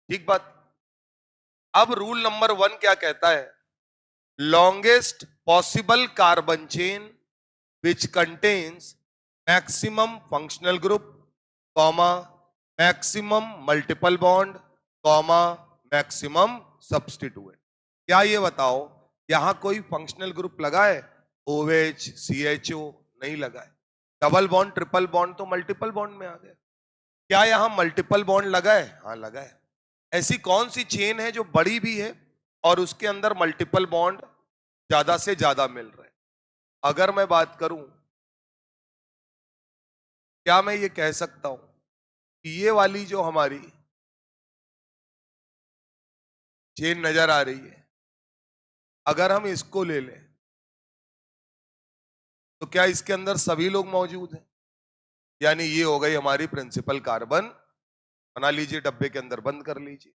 ठीक बात। अब रूल नंबर 1 क्या कहता है? Longest possible carbon chain which contains maximum functional group, comma, maximum multiple bond, comma, maximum substituent. क्या ये बताओ, यहां कोई फंक्शनल ग्रुप लगा है? OH, CHO नहीं लगा है। डबल बॉन्ड, ट्रिपल बॉन्ड तो मल्टीपल बॉन्ड में आ गया। क्या यहां मल्टीपल बॉन्ड लगा है? हाँ लगा है। ऐसी कौन सी चेन है जो बड़ी भी है और उसके अंदर मल्टीपल बॉन्ड ज्यादा से ज्यादा मिल रहे हैं? अगर मैं बात करूं, क्या मैं ये कह सकता हूं कि ये वाली जो हमारी चेन नजर आ रही है, अगर हम इसको ले लें तो क्या इसके अंदर सभी लोग मौजूद हैं? यानी ये हो गई हमारी प्रिंसिपल कार्बन। बना लीजिए, डब्बे के अंदर बंद कर लीजिए।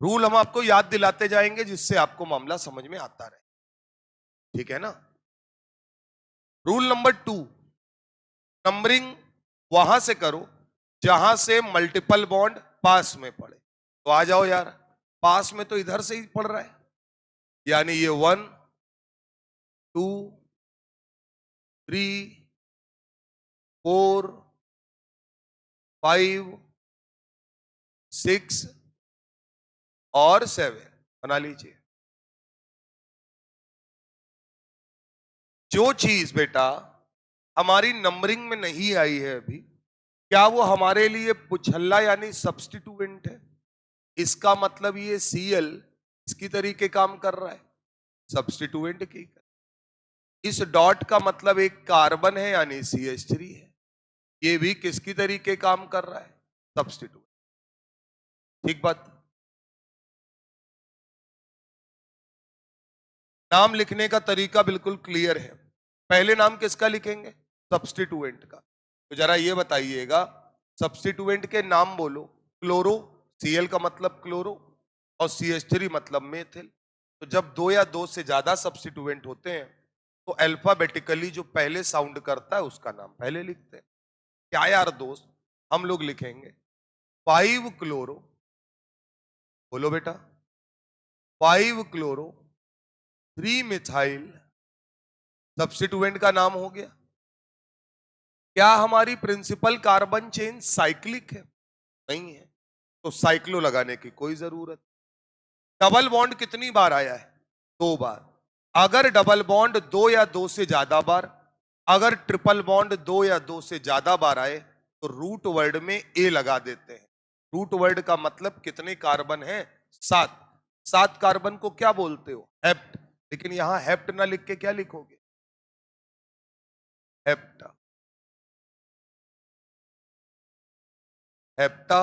रूल हम आपको याद दिलाते जाएंगे जिससे आपको मामला समझ में आता रहे, ठीक है ना? रूल नंबर 2, नंबरिंग वहां से करो जहां से मल्टीपल बॉन्ड पास में पड़े। तो आ जाओ यार, पास में तो इधर से ही पड़ रहा है, यानी ये 1, 2, 3, 4, 5, 6 और 7। बना लीजिए। जो चीज बेटा हमारी नंबरिंग में नहीं आई है अभी, क्या वो हमारे लिए पुछल्ला यानी सब्स्टिट्यूएंट है? इसका मतलब ये Cl इसकी तरीके काम कर रहा है, सब्स्टिट्यूएंट की। इस डॉट का मतलब एक कार्बन है यानी CH3 है, ये भी किसकी तरीके काम कर रहा है? सब्स्टिट्यूएंट। ठीक बात। नाम लिखने का तरीका बिल्कुल क्लियर है। पहले नाम किसका लिखेंगे? सब्स्टिट्यूएंट का। तो जरा ये बताइएगा, सब्स्टिट्यूएंट के नाम बोलो। क्लोरो, Cl का मतलब क्लोरो और CH3 मतलब मेथिल। तो जब दो या दो से ज्यादा सब्स्टिट्यूएंट होते हैं तो अल्फाबेटिकली जो पहले साउंड करता है उसका नाम पहले लिखते हैं। क्या यार दोस्त, हम लोग लिखेंगे 5 क्लोरो, बोलो बेटा, 5 क्लोरो 3 मिथाइल, सब्स्टिट्यूएंट का नाम हो गया। क्या हमारी प्रिंसिपल कार्बन चेन साइक्लिक है? नहीं है, तो साइक्लो लगाने की कोई जरूरत। डबल बॉन्ड कितनी बार आया है? 2 बार। अगर डबल बॉन्ड 2 या 2 से ज्यादा बार, अगर ट्रिपल बॉन्ड 2 या 2 से ज्यादा बार आए तो रूट वर्ड में ए लगा देते हैं। रूट वर्ड का मतलब कितने कार्बन है? 7। 7 कार्बन को क्या बोलते हो? हेप्ट। लेकिन यहां हेप्ट ना लिख के क्या लिखोगे? हेप्टा। हेप्टा।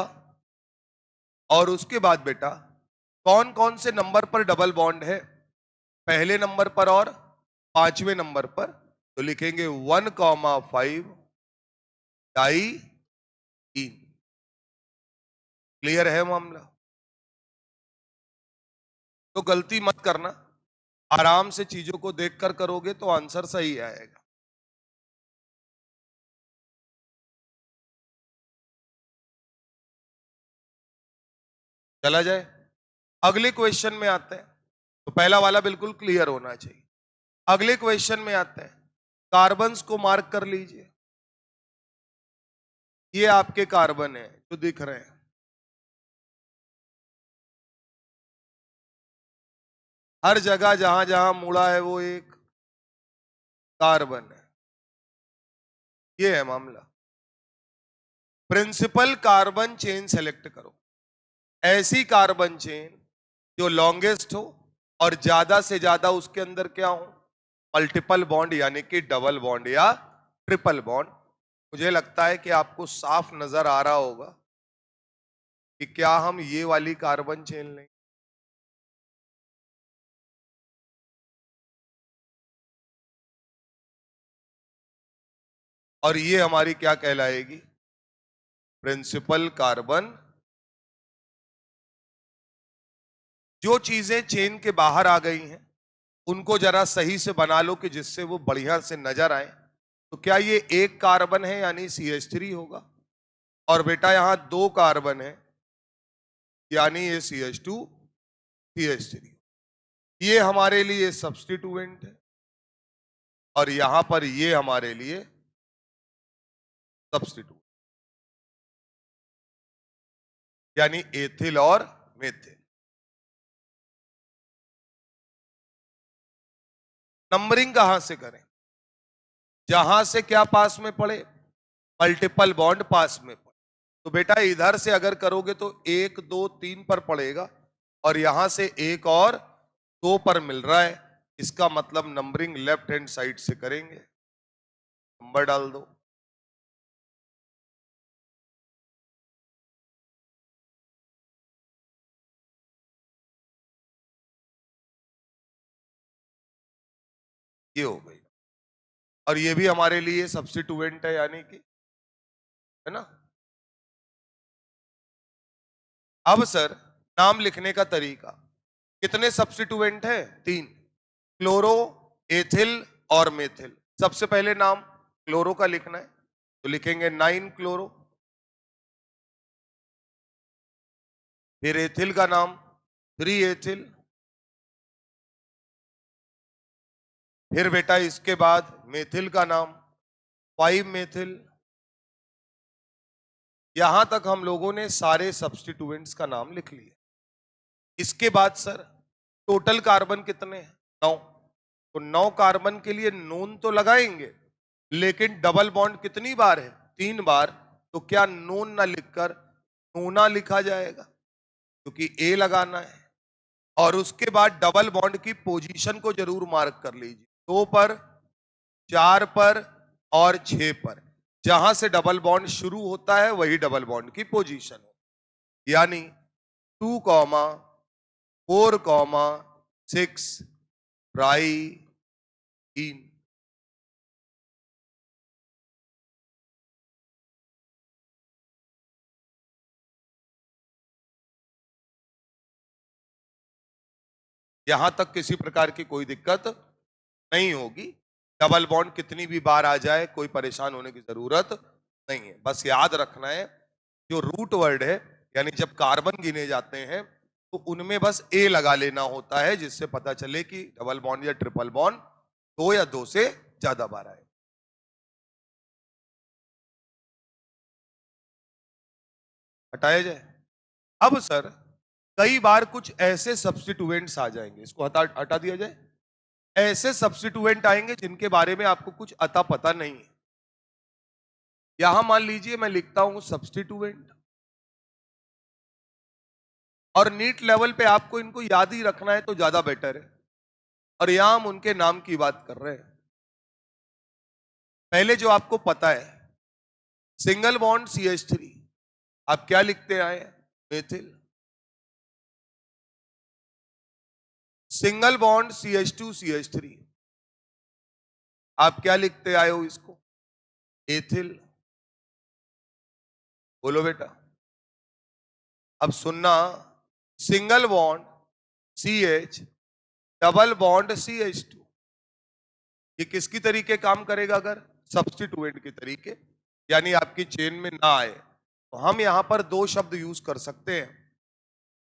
और उसके बाद बेटा कौन कौन से नंबर पर डबल बॉन्ड है? पहले नंबर पर और 5वें नंबर पर। तो लिखेंगे 1,5 डाई इन। क्लियर है मामला? तो गलती मत करना, आराम से चीजों को देखकर करोगे तो आंसर सही आएगा। चला जाए, अगले क्वेश्चन में आते हैं। तो पहला वाला बिल्कुल क्लियर होना चाहिए। अगले क्वेश्चन में आते हैं। कार्बन्स को मार्क कर लीजिए। ये आपके कार्बन है जो दिख रहे हैं। हर जगह जहां जहां मुड़ा है वो एक कार्बन है। ये है मामला। प्रिंसिपल कार्बन चेन सेलेक्ट करो। ऐसी कार्बन चेन जो लॉन्गेस्ट हो और ज्यादा से ज्यादा उसके अंदर क्या हो? मल्टीपल बॉन्ड यानी कि डबल बॉन्ड या ट्रिपल बॉन्ड। मुझे लगता है कि आपको साफ नजर आ रहा होगा कि क्या हम ये वाली कार्बन चेन लें। और ये हमारी क्या कहलाएगी? Principal carbon. जो चीजें चेन के बाहर आ गई हैं उनको जरा सही से बना लो कि जिससे वो बढ़िया से नजर आए। तो क्या ये एक कार्बन है यानी CH3 होगा, और बेटा यहां दो कार्बन है यानी ये CH2CH3। ये हमारे लिए सब्स्टिट्यूएंट है और यहां पर ये हमारे लिए सब्स्टिट्यूट, यानी एथिल और मेथिल। नंबरिंग कहां से करें? जहां से क्या पास में पड़े, मल्टीपल बॉन्ड पास में पड़े। तो बेटा इधर से अगर करोगे तो 1 2 3 पर पड़ेगा और यहां से 1 और 2 पर मिल रहा है। इसका मतलब नंबरिंग लेफ्ट हैंड साइड से करेंगे। नंबर डाल दो। ये हो गई, और ये भी हमारे लिए सब्स्टिट्यूएंट है यानी कि, है ना। अब सर नाम लिखने का तरीका, कितने सब्स्टिट्यूएंट है? 3, क्लोरो, एथिल और मेथिल। सबसे पहले नाम क्लोरो का लिखना है, तो लिखेंगे 9 क्लोरो। फिर एथिल का नाम 3 एथिल। फिर बेटा इसके बाद मेथिल का नाम 5 मेथिल। यहां तक हम लोगों ने सारे सब्स्टिट्यूएंट्स का नाम लिख लिया। इसके बाद सर टोटल कार्बन कितने हैं? 9। तो 9 कार्बन के लिए नून तो लगाएंगे, लेकिन डबल बॉन्ड कितनी बार है? 3 बार। तो क्या नून ना लिखकर नूना लिखा जाएगा, क्योंकि ए लगाना है। और उसके बाद डबल बॉन्ड की पोजीशन को जरूर मार्क कर लीजिए, 2 पर, 4 पर और 6 पर। जहां से डबल बॉन्ड शुरू होता है वही डबल बॉन्ड की पोजीशन है, यानी 2, 4, 6 ट्राई इन। यहां तक किसी प्रकार की कोई दिक्कत नहीं होगी। डबल बॉन्ड कितनी भी बार आ जाए कोई परेशान होने की जरूरत नहीं है। बस याद रखना है जो रूट वर्ड है, यानी जब कार्बन गिने जाते हैं तो उनमें बस ए लगा लेना होता है, जिससे पता चले कि डबल बॉन्ड या ट्रिपल बॉन्ड 2 या 2 से ज्यादा बार आए। हटाया जाए। अब सर कई बार कुछ ऐसे सब्स्टिट्यूएंट्स आ जाएंगे, इसको हटा हटा दिया जाए। ऐसे सब्स्टिट्यूएंट आएंगे जिनके बारे में आपको कुछ अता पता नहीं है। यहां मान लीजिए मैं लिखता हूं सब्स्टिट्यूएंट, और नीट लेवल पे आपको इनको याद ही रखना है तो ज्यादा बेटर है। और यहां हम उनके नाम की बात कर रहे हैं। पहले जो आपको पता है, सिंगल बॉन्ड CH3, आप क्या लिखते आए हैं? मेथिल। सिंगल बॉन्ड CH2CH3, आप क्या लिखते आए हो इसको? एथिल। बोलो बेटा। अब सुनना, single bond CH, double bond CH2, ये किसकी तरीके काम करेगा? अगर सब्स्टिट्यूएंट के तरीके, यानी आपकी चेन में ना आए, तो हम यहां पर 2 शब्द यूज कर सकते हैं।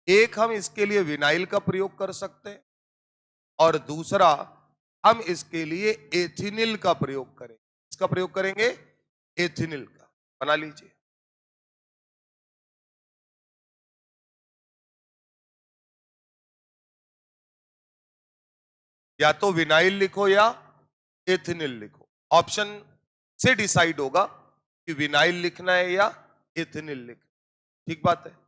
एक हम इसके लिए विनाइल का प्रयोग कर सकते हैं, और दूसरा हम इसके लिए एथिनिल का प्रयोग करेंगे। इसका प्रयोग करेंगे एथिनिल का। बना लीजिए। या तो विनाइल लिखो या एथिनिल लिखो, ऑप्शन से डिसाइड होगा कि विनाइल लिखना है या एथिनिल लिखना। ठीक बात है।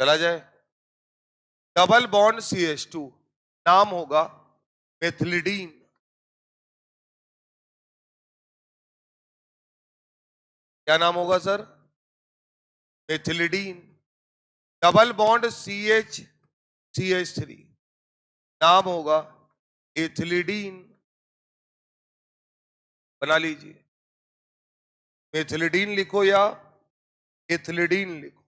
चला जाए। डबल बॉन्ड CH2 नाम होगा मेथिलिडीन, क्या नाम होगा सर? मेथिलिडीन। डबल बॉन्ड CH3, नाम होगा एथिलिडीन। बना लीजिए, मेथिलिडीन लिखो या एथिलिडीन लिखो।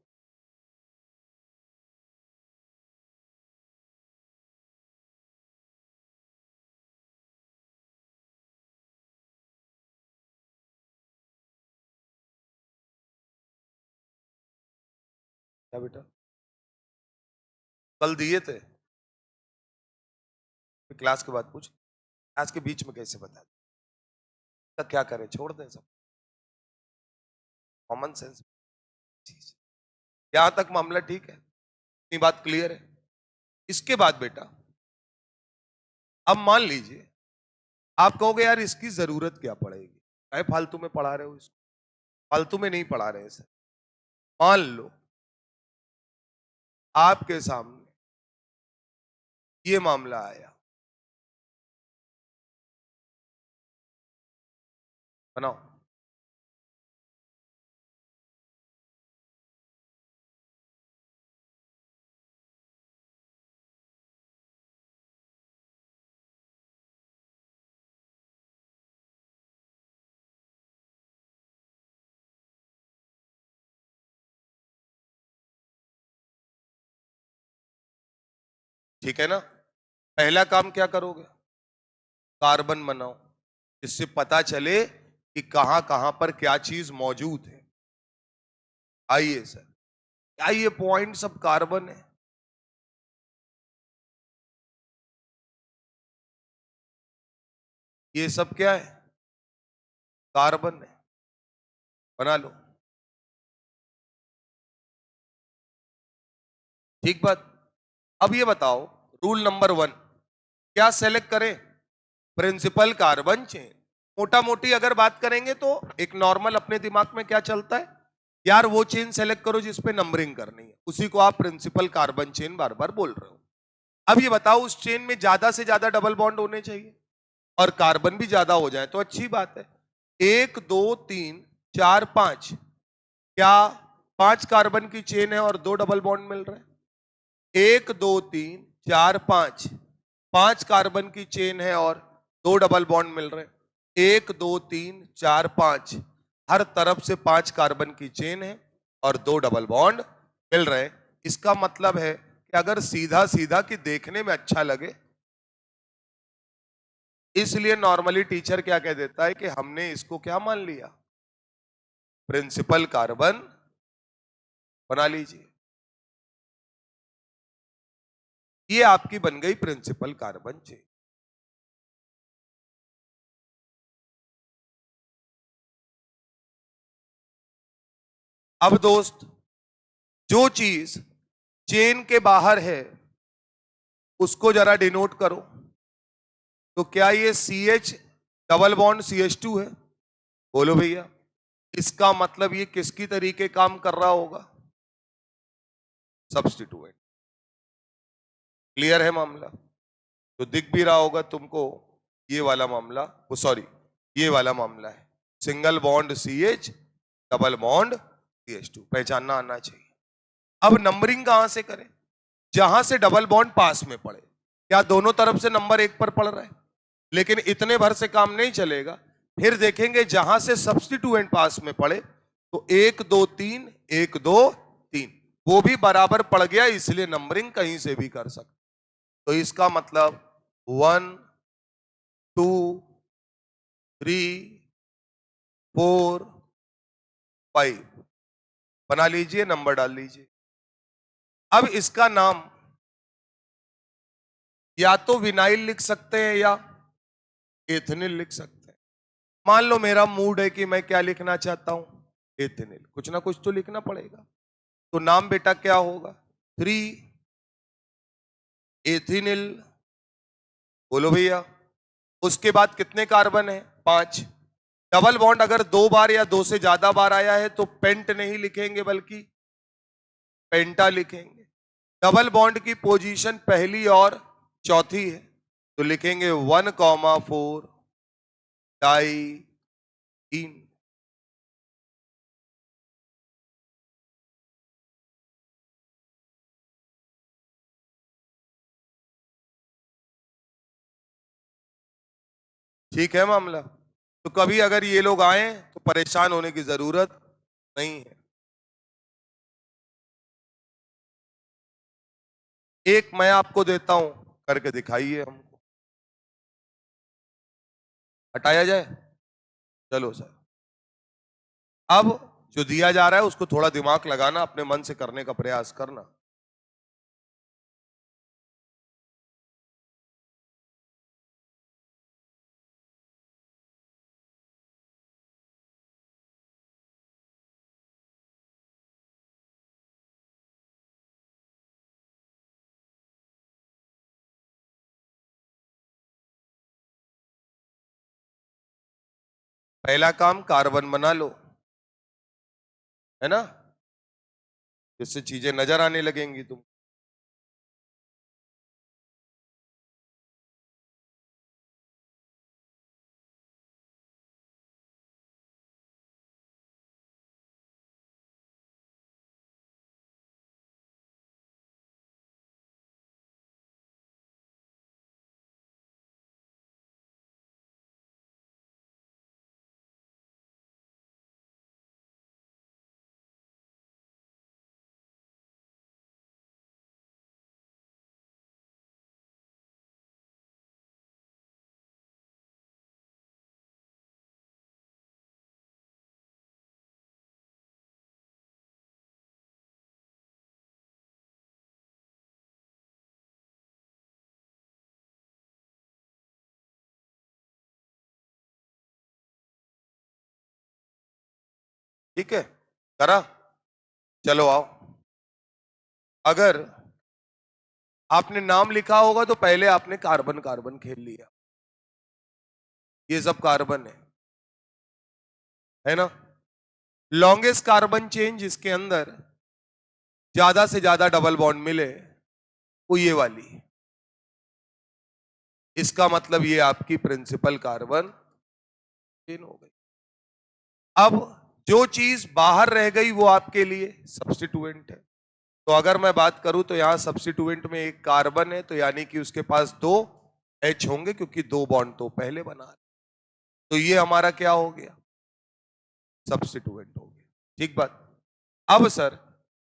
क्या बेटा, कल दिए थे? क्लास के बाद पूछ, क्लास के बीच में कैसे बता तो क्या करें, छोड़ दें सब, कॉमन सेंस चीज। यहां तक मामला ठीक है, इतनी बात क्लियर है। इसके बाद बेटा, अब मान लीजिए आप कहोगे यार इसकी जरूरत क्या पड़ेगी, चाहे फालतू में पढ़ा रहे हो इसको। फालतू में नहीं पढ़ा रहे सर। मान लो आपके सामने ये मामला आया, बनाओ। ठीक है ना? पहला काम क्या करोगे, कार्बन बनाओ, जिससे पता चले कि कहां कहां पर क्या चीज मौजूद है। आइए सर, क्या ये पॉइंट सब कार्बन है? ये सब क्या है? कार्बन है। बना लो, ठीक बात। अब ये बताओ, रूल नंबर 1 क्या सेलेक्ट करें? Principal carbon chain. मोटा मोटी अगर बात करेंगे तो एक नॉर्मल अपने दिमाग में क्या चलता है, यार वो चेन सेलेक्ट करो जिसपे नंबरिंग करनी है, उसी को आप प्रिंसिपल कार्बन चेन बार बार बोल रहे हो। अब ये बताओ, उस चेन में ज्यादा से ज्यादा डबल बॉन्ड होने चाहिए और कार्बन भी ज्यादा हो जाए तो अच्छी बात है। 1 2 3 4 5, क्या 5 कार्बन की चेन है और 2 डबल बॉन्ड मिल रहे हैं? 1 2 3 4 5, 5 कार्बन की चेन है और 2 डबल बॉन्ड मिल रहे हैं। 1 2 3 4 5, हर तरफ से 5 कार्बन की चेन है और 2 डबल बॉन्ड मिल रहे हैं। इसका मतलब है कि अगर सीधा सीधा कि देखने में अच्छा लगे, इसलिए नॉर्मली टीचर क्या कह देता है कि हमने इसको क्या मान लिया, प्रिंसिपल कार्बन। बना लीजिए, ये आपकी बन गई प्रिंसिपल कार्बन चेन। अब दोस्त, जो चीज चेन के बाहर है उसको जरा डिनोट करो। तो क्या ये CH डबल बॉन्ड CH2 है? बोलो भैया। इसका मतलब ये किसकी तरीके काम कर रहा होगा? सब्स्टिट्यूएंट। क्लियर है मामला? तो दिख भी रहा होगा तुमको, ये वाला मामला, वो सॉरी ये वाला मामला है, single bond CH double bond CH2, पहचानना आना चाहिए। अब नंबरिंग कहां से करें? जहां से डबल बॉन्ड पास में पड़े। क्या दोनों तरफ से नंबर 1 पर पड़ रहा है? लेकिन इतने भर से काम नहीं चलेगा, फिर देखेंगे जहां से सब्स्टिट्यूएंट पास में पड़े तो 1 2 3 1 2 3 वो भी बराबर पड़ गया, इसलिए नंबरिंग कहीं से भी कर सकते। तो इसका मतलब 1 2 3 4 5, बना लीजिए, नंबर डाल लीजिए। अब इसका नाम या तो विनाइल लिख सकते हैं या एथनिल लिख सकते हैं। मान लो मेरा मूड है कि मैं क्या लिखना चाहता हूं, एथनिल, कुछ ना कुछ तो लिखना पड़ेगा। तो नाम बेटा क्या होगा? 3 एथिनिल। बोलो भैया। उसके बाद कितने कार्बन है? 5। डबल बॉन्ड अगर 2 बार या 2 से ज्यादा बार आया है तो पेंट नहीं लिखेंगे बल्कि पेंटा लिखेंगे। डबल बॉन्ड की पोजीशन पहली और चौथी है, तो लिखेंगे 1,4 डाई इन। ठीक है मामला। तो कभी अगर ये लोग आए तो परेशान होने की जरूरत नहीं है। एक मैं आपको देता हूं, करके दिखाइए हमको। हटाया जाए? चलो सर। अब जो दिया जा रहा है उसको थोड़ा दिमाग लगाना, अपने मन से करने का प्रयास करना। पहला काम कार्बन बना लो, है ना, जिससे चीजें नजर आने लगेंगी तुम। ठीक है, करा। चलो आओ। अगर आपने नाम लिखा होगा तो पहले आपने कार्बन कार्बन खेल लिया। ये सब कार्बन है ना। लॉन्गेस्ट कार्बन चेन जिसके अंदर ज्यादा से ज्यादा डबल बॉन्ड मिले वो ये वाली। इसका मतलब ये आपकी प्रिंसिपल कार्बन चेन हो गई। अब जो चीज बाहर रह गई वो आपके लिए सब्स्टिट्यूएंट है। तो अगर मैं बात करूं तो यहां सब्स्टिट्यूएंट में एक कार्बन है, तो यानी कि उसके पास दो H होंगे, क्योंकि दो बॉन्ड तो पहले बना है। तो ये हमारा क्या हो गया? सब्स्टिट्यूएंट हो गया। ठीक बात। अब सर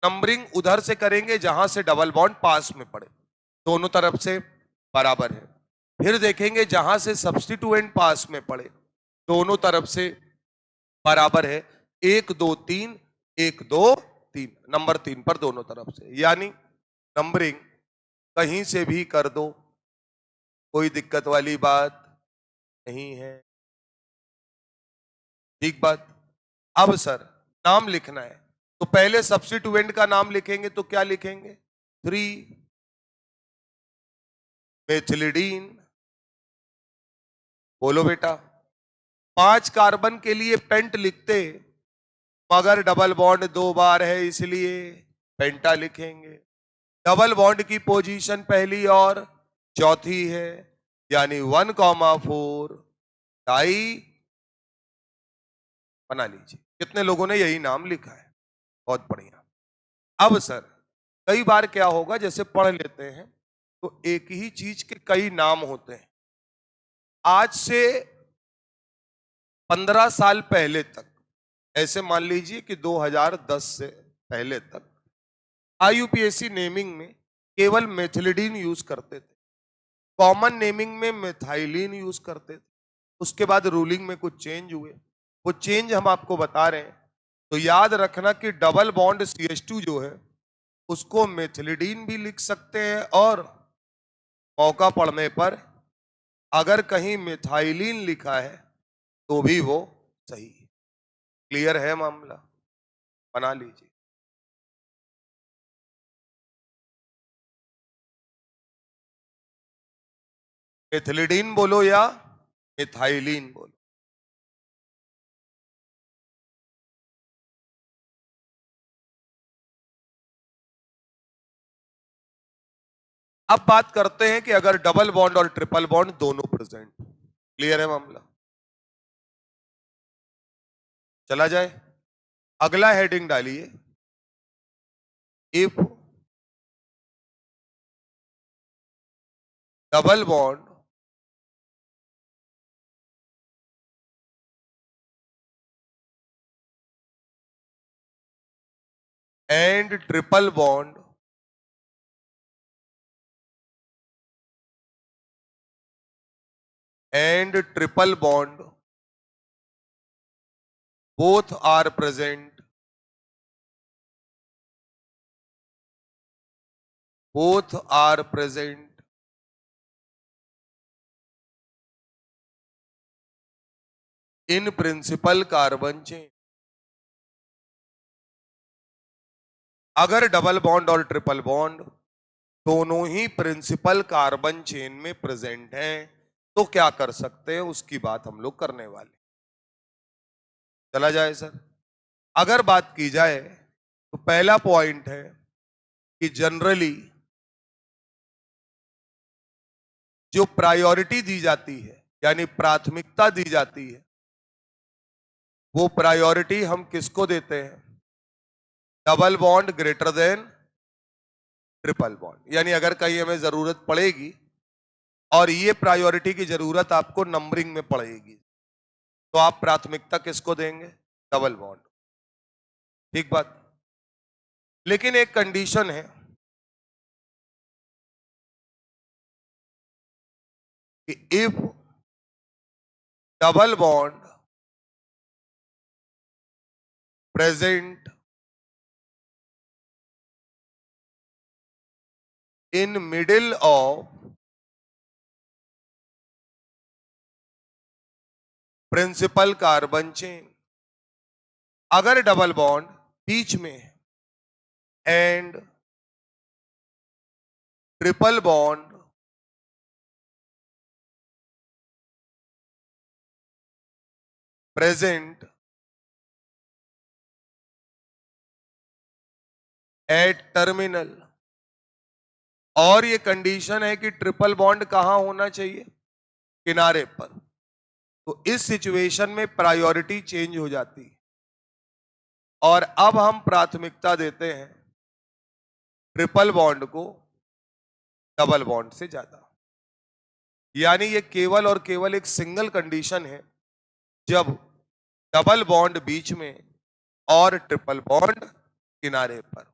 नंबरिंग उधर से करेंगे जहां से डबल बॉन्ड पास में पड़े, दोनों तरफ से बराबर है। फिर देखेंगे जहां से सब्स्टिट्यूएंट पास में पड़े, दोनों तरफ से बराबर है। 1 2 3, 1 2 3, नंबर 3 पर दोनों तरफ से, यानी नंबरिंग कहीं से भी कर दो, कोई दिक्कत वाली बात नहीं है। ठीक बात। अब सर नाम लिखना है, तो पहले सब्स्टिट्यूएंट का नाम लिखेंगे तो क्या लिखेंगे? 3 मेथिलिडीन। बोलो बेटा। 5 कार्बन के लिए पेंट लिखते, मगर डबल बॉन्ड 2 बार है इसलिए पेंटा लिखेंगे। डबल बॉन्ड की पोजीशन पहली और चौथी है, यानी 1,4 डाई। बना लीजिए। कितने लोगों ने यही नाम लिखा है? बहुत बढ़िया। अब सर कई बार क्या होगा, जैसे पढ़ लेते हैं तो एक ही चीज के कई नाम होते हैं। आज से 15 साल पहले तक, ऐसे मान लीजिए कि 2010 से पहले तक आईयूपीएससी नेमिंग में केवल मेथिलिडीन यूज करते थे, कॉमन नेमिंग में मेथाइलिन यूज करते थे। उसके बाद रूलिंग में कुछ चेंज हुए, वो चेंज हम आपको बता रहे हैं। तो याद रखना कि डबल बॉन्ड CH2 जो है उसको मेथिलिडीन भी लिख सकते हैं, और मौका पड़ने पर अगर कहीं मिथाइलिन लिखा है तो भी वो सही है। क्लियर है मामला? बना लीजिए। मिथिलिडीन बोलो या मिथाइलिन बोलो। अब बात करते हैं कि अगर डबल बॉन्ड और ट्रिपल बॉन्ड दोनों प्रेजेंट, क्लियर है मामला? चला जाए, अगला हेडिंग डालिए, if double bond and triple bond and triple bond both are present in principal carbon chain। अगर डबल बॉन्ड और ट्रिपल बॉन्ड दोनों ही प्रिंसिपल कार्बन चेन में प्रेजेंट हैं तो क्या कर सकते हैं, उसकी बात हम लोग करने वाले। चला जाए सर, अगर बात की जाए तो पहला पॉइंट है कि जनरली जो प्रायोरिटी दी जाती है, यानी प्राथमिकता दी जाती है, वो प्रायोरिटी हम किसको देते हैं? Double bond greater than triple bond. यानी अगर कहीं हमें जरूरत पड़ेगी और ये प्रायोरिटी की जरूरत आपको नंबरिंग में पड़ेगी तो आप प्राथमिकता किसको देंगे? Double bond. ठीक बात। लेकिन एक कंडीशन है कि if double bond present in middle of principal carbon chain, अगर डबल बॉन्ड बीच में है and triple bond present at terminal, और ये कंडीशन है कि ट्रिपल बॉन्ड कहां होना चाहिए? किनारे पर। तो इस सिचुएशन में प्रायोरिटी चेंज हो जाती है और अब हम प्राथमिकता देते हैं ट्रिपल बॉन्ड को डबल बॉन्ड से ज्यादा। यानी ये केवल और केवल एक सिंगल कंडीशन है जब डबल बॉन्ड बीच में और ट्रिपल बॉन्ड किनारे पर।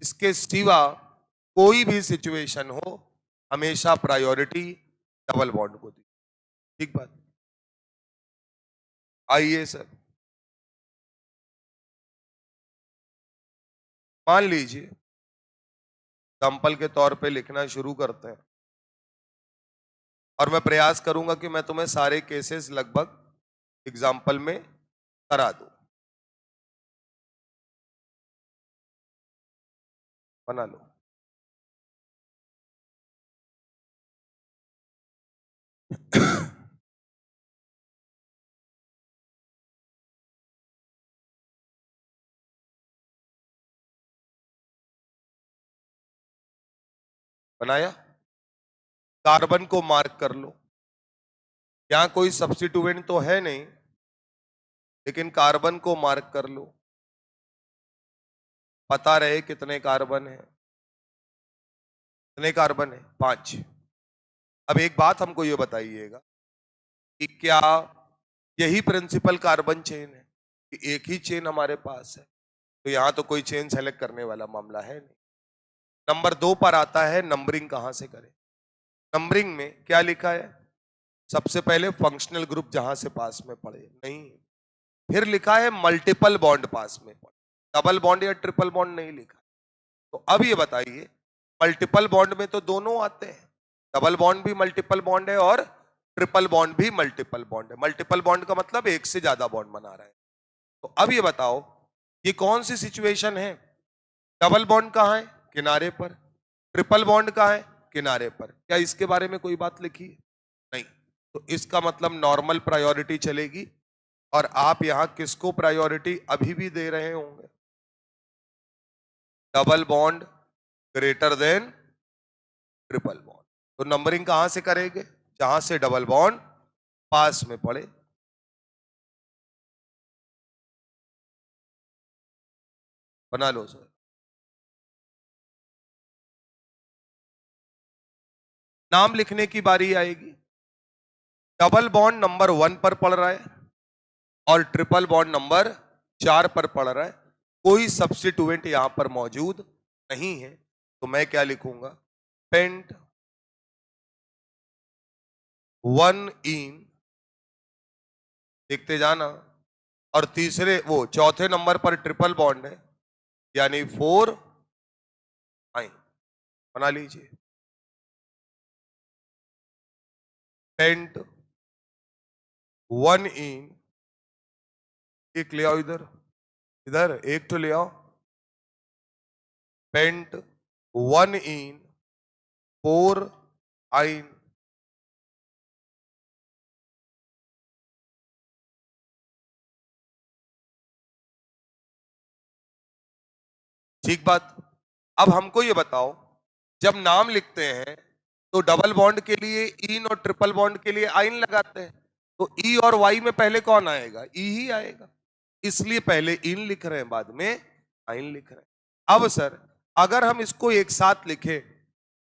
इसके सिवा कोई भी सिचुएशन हो हमेशा प्रायोरिटी डबल बॉन्ड को दी। ठीक बात। आइए सर, मान लीजिए एग्जाम्पल के तौर पे लिखना शुरू करते हैं और मैं प्रयास करूंगा कि मैं तुम्हें सारे केसेस लगभग एग्जाम्पल में करा दूं। बना लो। बनाया? कार्बन को मार्क कर लो। यहां कोई सब्स्टिट्यूएंट तो है नहीं, लेकिन कार्बन को मार्क कर लो, पता रहे कितने कार्बन है। कितने कार्बन है? 5। अब एक बात हमको ये बताइएगा कि क्या यही प्रिंसिपल कार्बन चेन है कि एक ही चेन हमारे पास है? तो यहां तो कोई चेन सेलेक्ट करने वाला मामला है नहीं। नंबर 2 पर आता है नंबरिंग कहां से करें। नंबरिंग में क्या लिखा है? सबसे पहले फंक्शनल ग्रुप जहां से पास में पड़े, नहीं। फिर लिखा है मल्टीपल बॉन्ड पास में पड़े, डबल बॉन्ड या ट्रिपल बॉन्ड नहीं लिखा। तो अब ये बताइए, मल्टीपल बॉन्ड में तो दोनों आते हैं, डबल बॉन्ड भी मल्टीपल बॉन्ड है और ट्रिपल बॉन्ड भी मल्टीपल बॉन्ड है। मल्टीपल बॉन्ड का मतलब एक से ज्यादा बॉन्ड बना रहा है। तो अब ये बताओ ये कौन सी सिचुएशन है? डबल बॉन्ड कहां है? किनारे पर। ट्रिपल बॉन्ड कहां है? किनारे पर। क्या इसके बारे में कोई बात लिखी है? नहीं। तो इसका मतलब नॉर्मल प्रायोरिटी चलेगी और आप यहां किसको प्रायोरिटी अभी भी दे रहे होंगे? Double bond greater than triple bond. तो नंबरिंग कहां से करेंगे? जहां से डबल बॉन्ड पास में पड़े। बना लो सर। नाम लिखने की बारी आएगी। डबल बॉन्ड नंबर 1 पर पड़ रहा है और ट्रिपल बॉन्ड नंबर 4 पर पड़ रहा है। कोई सब्स्टिट्यूएंट यहां पर मौजूद नहीं है, तो मैं क्या लिखूंगा? पेंट 1 इन, देखते जाना, और तीसरे वो चौथे नंबर पर ट्रिपल बॉन्ड है, यानी 4 आइन। बना लीजिए। पेंट 1 इन, एक ले आओ इधर, इधर एक तो ले आओ। पेंट 1 इन 4 आइन। ठीक बात। अब हमको ये बताओ, जब नाम लिखते हैं तो डबल बॉन्ड के लिए इन और ट्रिपल बॉन्ड के लिए आइन लगाते हैं, तो ई और वाई में पहले कौन आएगा? ई ही आएगा, इसलिए पहले इन लिख रहे हैं, बाद में आइन लिख रहे हैं। अब सर अगर हम इसको एक साथ लिखें,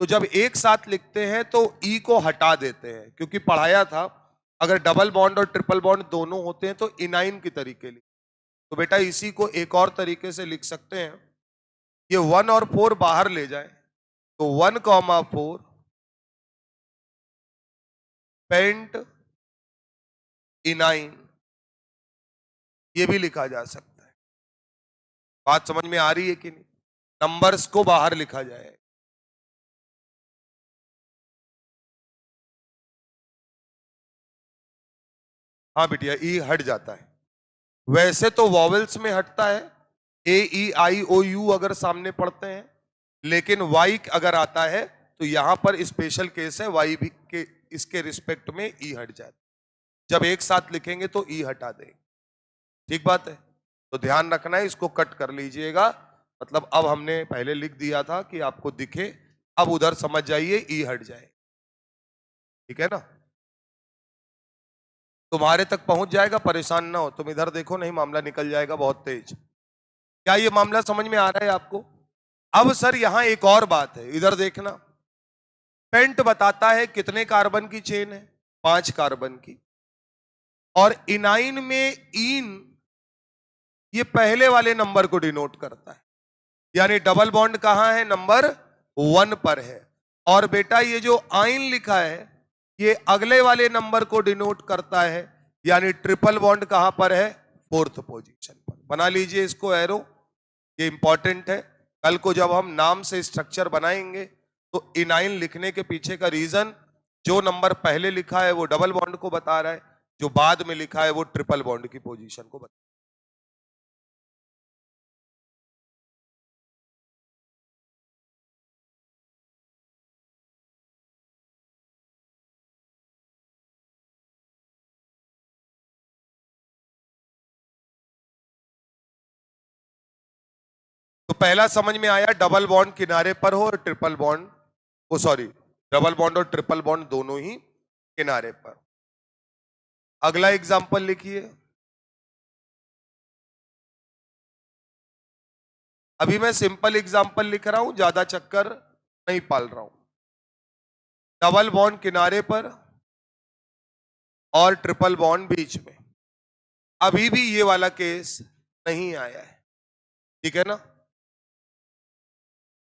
तो जब एक साथ लिखते हैं तो ई को हटा देते हैं, क्योंकि पढ़ाया था अगर डबल बॉन्ड और ट्रिपल बॉन्ड दोनों होते हैं तो इनाइन की तरीके लिख। तो बेटा इसी को एक और तरीके से लिख सकते हैं, ये 1 और 4 बाहर ले जाए, तो 1,4 पेंट इनाइन, ये भी लिखा जा सकता है। बात समझ में आ रही है कि नहीं? नंबर्स को बाहर लिखा जाए। हाँ बिटिया, ई हट जाता है। वैसे तो वॉवेल्स में हटता है, ए ई आई ओ यू अगर सामने पढ़ते हैं, लेकिन वाई अगर आता है तो यहां पर स्पेशल केस है, वाई भी के इसके रिस्पेक्ट में ई हट जाता है। जब एक साथ लिखेंगे तो ई हटा देंगे। ठीक बात है, तो ध्यान रखना है, इसको कट कर लीजिएगा। मतलब अब हमने पहले लिख दिया था कि आपको दिखे, अब उधर समझ जाइए ई हट जाए। ठीक है ना? तुम्हारे तक पहुंच जाएगा, परेशान ना हो। तुम इधर देखो, नहीं मामला निकल जाएगा बहुत तेज। क्या ये मामला समझ में आ रहा है आपको? अब सर यहां एक और बात है, इधर देखना। पेंट बताता है कितने कार्बन की चेन है? 5 कार्बन की। और इनाइन में इन ये पहले वाले नंबर को डिनोट करता है, यानी डबल बॉन्ड कहां है? नंबर 1 पर है। और बेटा ये जो आइन लिखा है ये अगले वाले नंबर को डिनोट करता है, यानी ट्रिपल बॉन्ड कहां पर है? 4th पोजीशन पर। बना लीजिए इसको एरो, ये इंपॉर्टेंट है। कल को जब हम नाम से स्ट्रक्चर बनाएंगे तो इनाइन लिखने के पीछे का रीजन, जो नंबर पहले लिखा है वो डबल बॉन्ड को बता रहा है, जो बाद में लिखा है वो ट्रिपल बॉन्ड की पोजीशन को बता। तो पहला समझ में आया, डबल बॉन्ड किनारे पर हो और ट्रिपल बॉन्ड, ओ सॉरी, डबल बॉन्ड और ट्रिपल बॉन्ड दोनों ही किनारे पर। अगला एग्जांपल लिखिए। अभी मैं सिंपल एग्जांपल लिख रहा हूं, ज्यादा चक्कर नहीं पाल रहा हूं। डबल बॉन्ड किनारे पर और ट्रिपल बॉन्ड बीच में। अभी भी ये वाला केस नहीं आया है, ठीक है ना?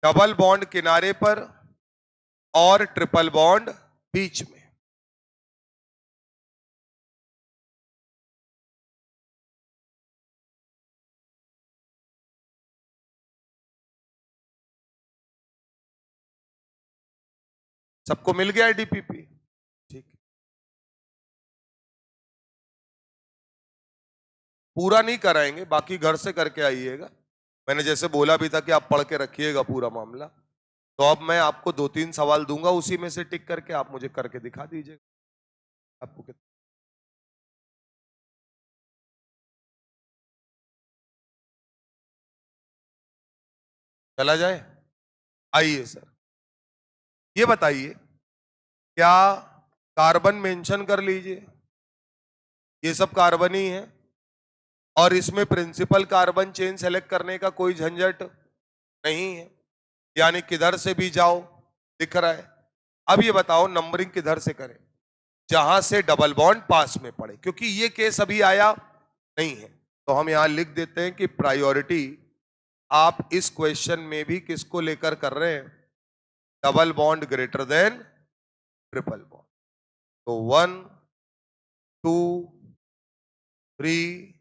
डबल बॉन्ड किनारे पर और ट्रिपल बॉन्ड बीच में। सबको मिल गया डीपीपी? ठीक है। पूरा नहीं कराएंगे, बाकी घर से करके आइएगा। मैंने जैसे बोला भी था कि आप पढ़ के रखिएगा पूरा मामला, तो अब मैं आपको 2-3 सवाल दूंगा, उसी में से टिक करके आप मुझे करके दिखा दीजिएगा। आपको कितना चला जाए? आइए सर, ये बताइए, क्या कार्बन मेंशन कर लीजिए, ये सब कार्बन ही है और इसमें प्रिंसिपल कार्बन चेन सेलेक्ट करने का कोई झंझट नहीं है, यानी किधर से भी जाओ दिख रहा है। अब ये बताओ नंबरिंग किधर से करें, जहां से डबल बॉन्ड पास में पड़े, क्योंकि ये केस अभी आया नहीं है। तो हम यहां लिख देते हैं कि प्रायोरिटी आप इस क्वेश्चन में भी किसको लेकर कर रहे हैं, double bond greater than triple bond. तो 1 2 3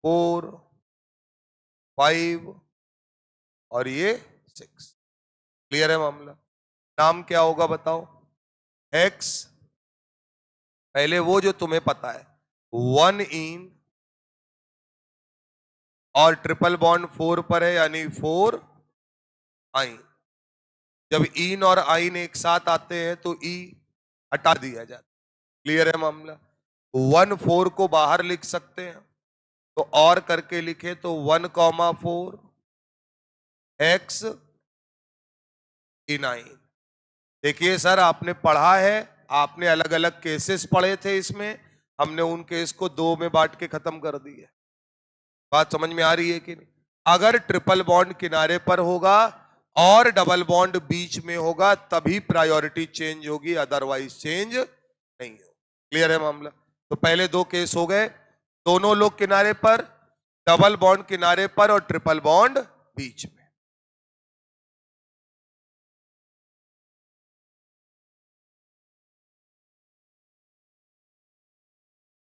4 5 और ये 6। क्लियर है मामला। नाम क्या होगा बताओ, एक्स, पहले वो जो तुम्हें पता है 1 इन और ट्रिपल बॉन्ड 4 पर है यानी 4 आइन। जब इन और आइन एक साथ आते हैं तो ई हटा दिया जाता है। क्लियर है मामला। 1 4 को बाहर लिख सकते हैं, तो और करके लिखे तो 1 4 एक्स इन आइन। देखिए सर, आपने पढ़ा है, आपने अलग अलग केसेस पढ़े थे, इसमें हमने उन केस को 2 में बांट के खत्म कर दिया। बात समझ में आ रही है कि नहीं। अगर ट्रिपल बॉन्ड किनारे पर होगा और डबल बॉन्ड बीच में होगा तभी प्रायोरिटी चेंज होगी, अदरवाइज चेंज नहीं हो। क्लियर है मामला। तो पहले 2 केस हो गए, दोनों लोग किनारे पर, डबल बॉन्ड किनारे पर और ट्रिपल बॉन्ड बीच में।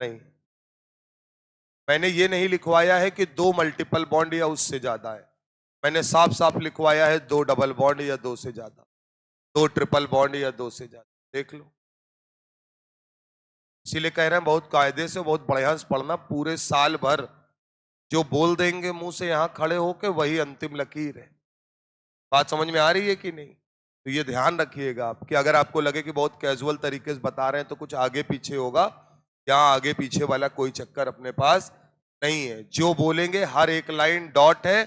नहीं, मैंने ये नहीं लिखवाया है कि 2 मल्टीपल बॉन्ड या उससे ज्यादा है, मैंने साफ साफ लिखवाया है 2 डबल बॉन्ड या 2 से ज्यादा, 2 ट्रिपल बॉन्ड या 2 से ज्यादा। देख लो, इसीलिए कह रहे हैं बहुत कायदे से, बहुत बढ़िया से पढ़ना। पूरे साल भर जो बोल देंगे मुंह से यहां खड़े होके वही अंतिम लकीर है। बात समझ में आ रही है कि नहीं। तो ये ध्यान रखिएगा आप कि अगर आपको लगे कि बहुत कैजुअल तरीके से बता रहे हैं तो कुछ आगे पीछे होगा, यहाँ आगे पीछे वाला कोई चक्कर अपने पास नहीं है। जो बोलेंगे हर एक लाइन डॉट है,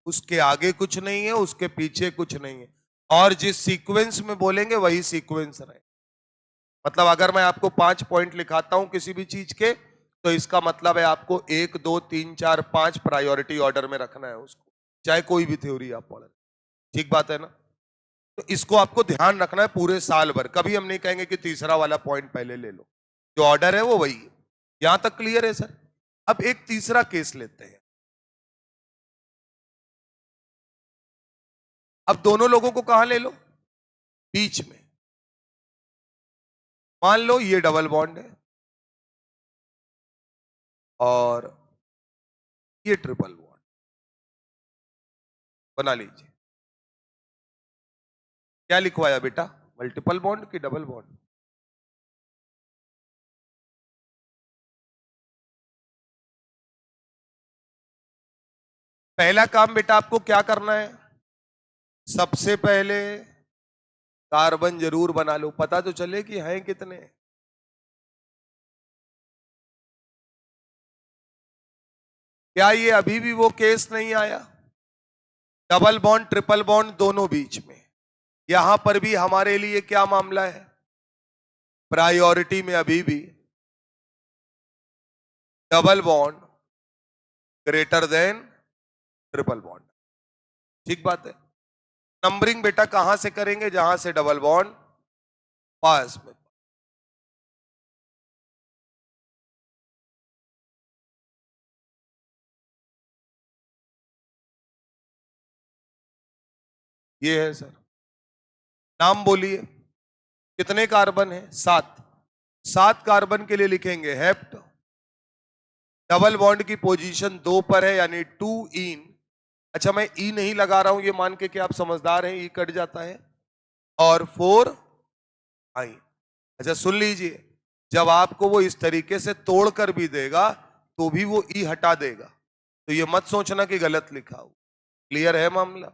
उसके आगे कुछ नहीं है, उसके पीछे कुछ नहीं है, और जिस सीक्वेंस में बोलेंगे वही सीक्वेंस रहे। मतलब अगर मैं आपको 5 पॉइंट लिखाता हूं किसी भी चीज के, तो इसका मतलब है आपको 1 2 3 4 5 प्रायोरिटी ऑर्डर में रखना है उसको, चाहे कोई भी थ्योरी आप पढ़। ठीक बात है ना। तो इसको आपको ध्यान रखना है पूरे साल भर। कभी हम नहीं कहेंगे कि तीसरा वाला पॉइंट पहले ले लो, जो ऑर्डर है वो वही है। यहां तक क्लियर है सर। अब एक तीसरा केस लेते हैं। अब दोनों लोगों को कहां ले लो, बीच में। मान लो ये डबल बॉन्ड है और ये ट्रिपल बॉन्ड, बना लीजिए। क्या लिखवाया बेटा, मल्टीपल बॉन्ड की डबल बॉन्ड। पहला काम बेटा आपको क्या करना है, सबसे पहले कार्बन जरूर बना लो, पता तो चले कि हैं कितने। क्या ये अभी भी वो केस नहीं आया, डबल बॉन्ड ट्रिपल बॉन्ड दोनों बीच में। यहां पर भी हमारे लिए क्या मामला है, प्रायोरिटी में अभी भी double bond greater than triple bond. ठीक बात है। नंबरिंग बेटा कहां से करेंगे, जहां से डबल बॉन्ड पास में। ये है सर। नाम बोलिए, कितने कार्बन है, 7। 7 कार्बन के लिए लिखेंगे हेप्ट। डबल बॉन्ड की पोजीशन 2 पर है यानी 2 इन। अच्छा, मैं ई नहीं लगा रहा हूं ये मान के कि आप समझदार हैं, ई कट जाता है। और 4 आई। अच्छा सुन लीजिए, जब आपको वो इस तरीके से तोड़ कर भी देगा तो भी वो ई हटा देगा, तो ये मत सोचना कि गलत लिखा हो। क्लियर है मामला।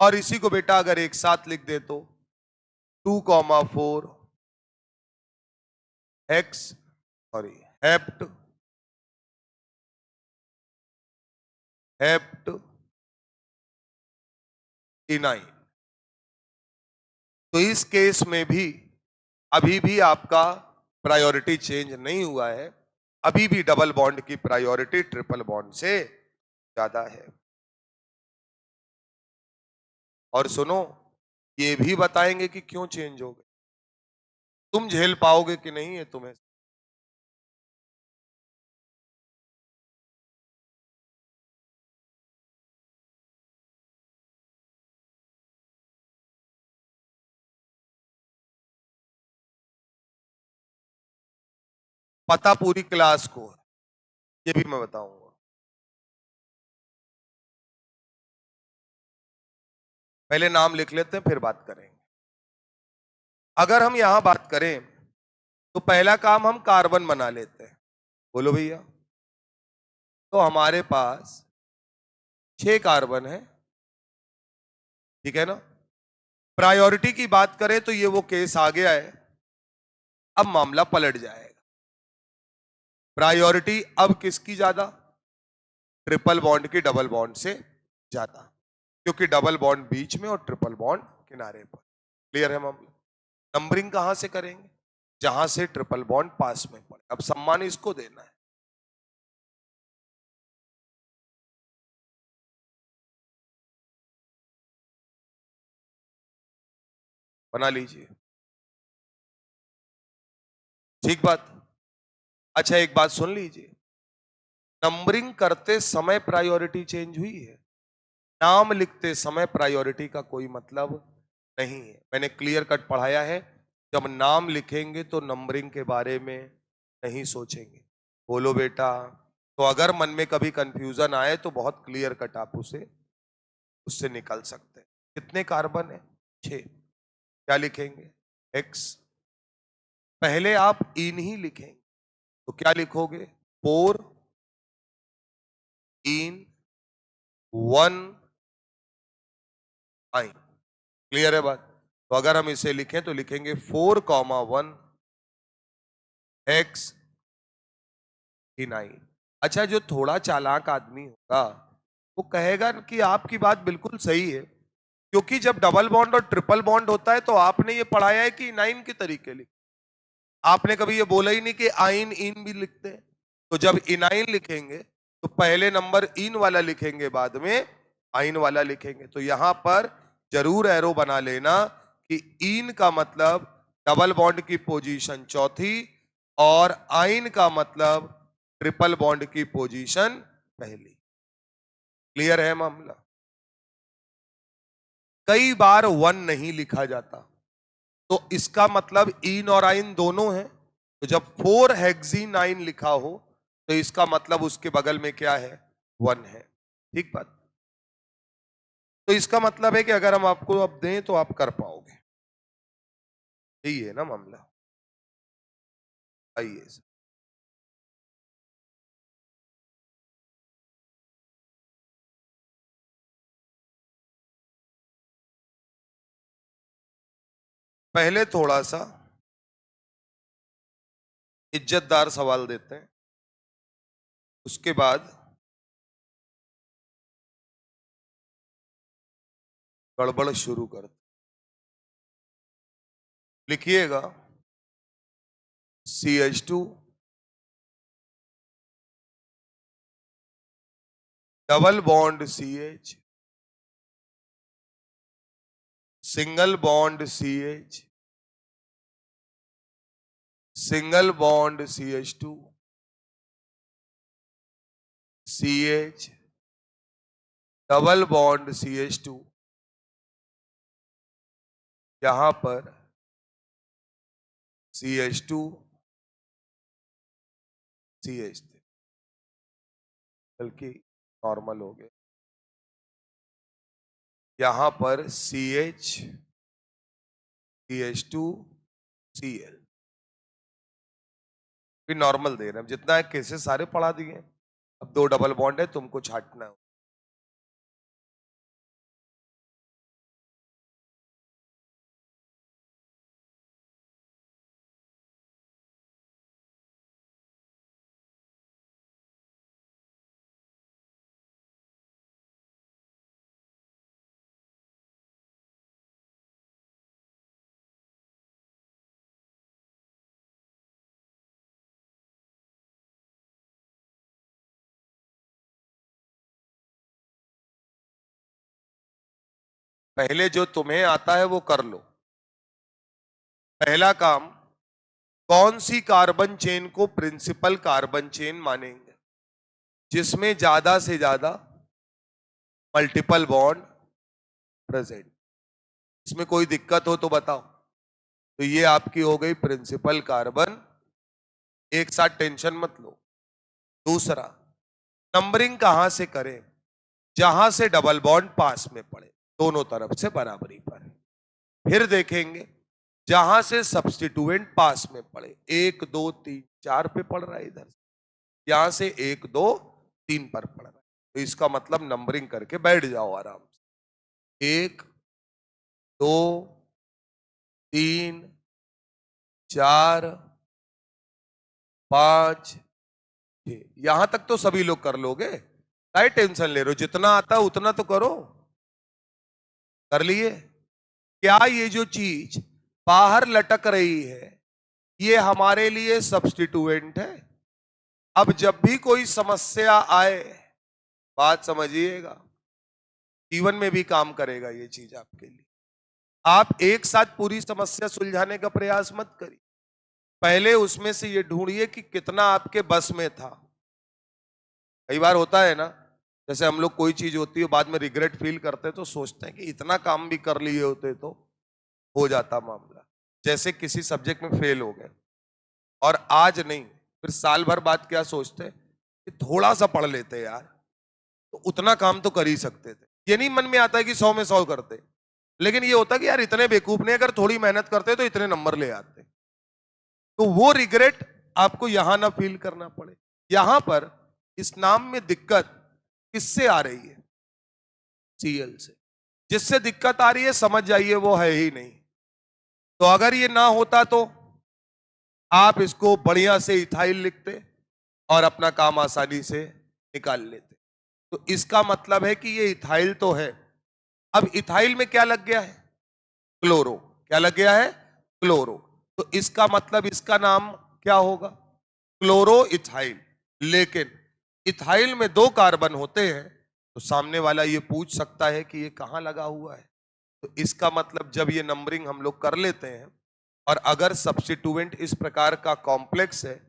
और इसी को बेटा अगर एक साथ लिख दे तो 2 4 एक्स, सॉरी, हेप्ट हेप्ट इनाइन। तो इस केस में भी अभी भी आपका प्रायोरिटी चेंज नहीं हुआ है, अभी भी डबल बॉन्ड की प्रायोरिटी ट्रिपल बॉन्ड से ज्यादा है। और सुनो, ये भी बताएंगे कि क्यों चेंज हो गए। तुम झेल पाओगे कि नहीं, ये तुम्हें। पता पूरी क्लास को है, ये भी मैं बताऊंगा। पहले नाम लिख लेते हैं, फिर बात करेंगे। अगर हम यहां बात करें तो पहला काम हम कार्बन बना लेते हैं। बोलो भैया। तो हमारे पास 6 कार्बन है, ठीक है ना। प्रायोरिटी की बात करें तो ये वो केस आ गया है, अब मामला पलट जाएगा। प्रायोरिटी अब किसकी ज्यादा? ट्रिपल बॉन्ड की डबल बॉन्ड से ज्यादा, क्योंकि डबल बॉन्ड बीच में और ट्रिपल बॉन्ड किनारे पर। क्लियर है मामला। नंबरिंग कहां से करेंगे? जहां से ट्रिपल बॉन्ड पास में पड़े। अब सम्मान इसको देना है। बना लीजिए, ठीक बात। अच्छा, एक बात सुन लीजिए, नंबरिंग करते समय प्रायोरिटी चेंज हुई है, नाम लिखते समय प्रायोरिटी का कोई मतलब नहीं है। मैंने क्लियर कट पढ़ाया है, जब नाम लिखेंगे तो नंबरिंग के बारे में नहीं सोचेंगे। बोलो बेटा। तो अगर मन में कभी कंफ्यूजन आए तो बहुत क्लियर कट आप उसे उससे निकल सकते हैं। कितने कार्बन है? 6। क्या लिखेंगे? एक्स। पहले आप इन ही लिखेंगे, तो क्या लिखोगे? 4 इन 1 आई। क्लियर है बात। तो अगर हम इसे लिखें तो लिखेंगे 4, 1 एक्स इन आई। अच्छा, जो थोड़ा चालाक आदमी होगा वो कहेगा कि आपकी बात बिल्कुल सही है, क्योंकि जब डबल बॉन्ड और ट्रिपल बॉन्ड होता है तो आपने ये पढ़ाया है कि नाइन के तरीके लिख। आपने कभी ये बोला ही नहीं कि आइन इन भी लिखते हैं। तो जब इनाइन लिखेंगे तो पहले नंबर इन वाला लिखेंगे, बाद में आइन वाला लिखेंगे। तो यहां पर जरूर एरो बना लेना कि इन का मतलब डबल बॉन्ड की पोजीशन चौथी और आइन का मतलब ट्रिपल बॉन्ड की पोजीशन पहली। क्लियर है मामला। कई बार 1 नहीं लिखा जाता, तो इसका मतलब इन और आइन दोनों है। तो जब 4 हेक्सीनाइन लिखा हो तो इसका मतलब उसके बगल में क्या है? 1 है। ठीक बात। तो इसका मतलब है कि अगर हम आपको अब दें तो आप कर पाओगे। यही है ना मामला। आइए, पहले थोड़ा सा इज्जतदार सवाल देते हैं, उसके बाद गड़बड़ शुरू करते। लिखिएगा CH2 double bond CH single bond CH single bond CH2 CH double bond CH2। यहां पर CH2 CH3, बल्कि नॉर्मल हो गया। यहां पर CH CH2 Cl भी नॉर्मल दे रहे हैं। जितना है केसेस सारे पढ़ा दिए। अब 2 डबल बॉन्ड है, तुमको छांटना है। पहले जो तुम्हें आता है वो कर लो। पहला काम, कौन सी कार्बन चेन को प्रिंसिपल कार्बन चेन मानेंगे, जिसमें ज्यादा से ज्यादा मल्टीपल बॉन्ड प्रेजेंट। इसमें कोई दिक्कत हो तो बताओ। तो ये आपकी हो गई प्रिंसिपल कार्बन, एक साथ टेंशन मत लो। दूसरा, नंबरिंग कहां से करें, जहां से डबल बॉन्ड पास में पड़े, दोनों तरफ से बराबरी पर। फिर देखेंगे जहां से सब्स्टिट्यूएंट पास में पड़े, 1 2 3 4 पे पड़ रहा है, इधर यहां से 1 2 3 पर पड़ रहा है, तो इसका मतलब नंबरिंग करके बैठ जाओ आराम से। 1 2 3 4 5 6, यहां तक तो सभी लोग कर लोगे, काय टेंशन ले रहे हो, जितना आता उतना तो करो। कर लिए? क्या ये जो चीज बाहर लटक रही है ये हमारे लिए सब्स्टिट्यूएंट है? अब जब भी कोई समस्या आए, बात समझिएगा, जीवन में भी काम करेगा ये चीज आपके लिए। आप एक साथ पूरी समस्या सुलझाने का प्रयास मत करिए, पहले उसमें से ये ढूंढिए कि कितना आपके बस में था। कई बार होता है ना, जैसे हम लोग कोई चीज होती है बाद में रिग्रेट फील करते हैं, तो सोचते हैं कि इतना काम भी कर लिए होते तो हो जाता मामला। जैसे किसी सब्जेक्ट में फेल हो गए और आज नहीं, फिर साल भर बाद क्या सोचते हैं कि थोड़ा सा पढ़ लेते यार, तो उतना काम तो कर ही सकते थे। ये नहीं मन में आता है कि 100 में 100 करते, लेकिन ये होता कि यार इतने बेवकूफ ने अगर थोड़ी मेहनत करते तो इतने नंबर ले आते। तो वो रिग्रेट आपको यहां ना फील करना पड़े। यहां पर इस नाम में दिक्कत किससे आ रही है? सीएल से। जिससे दिक्कत आ रही है समझ जाइए वो है ही नहीं। तो अगर ये ना होता तो आप इसको बढ़िया से इथाइल लिखते और अपना काम आसानी से निकाल लेते। तो इसका मतलब है कि ये इथाइल तो है। अब इथाइल में क्या लग गया है? क्लोरो। क्या लग गया है? क्लोरो। तो इसका मतलब इसका नाम क्या होगा? Chloro ethyl. लेकिन इथाइल में 2 कार्बन होते हैं, तो सामने वाला ये पूछ सकता है कि ये कहां लगा हुआ है। तो इसका मतलब जब ये नंबरिंग हम लोग कर लेते हैं और अगर सब्स्टिट्यूएंट इस प्रकार का कॉम्प्लेक्स है,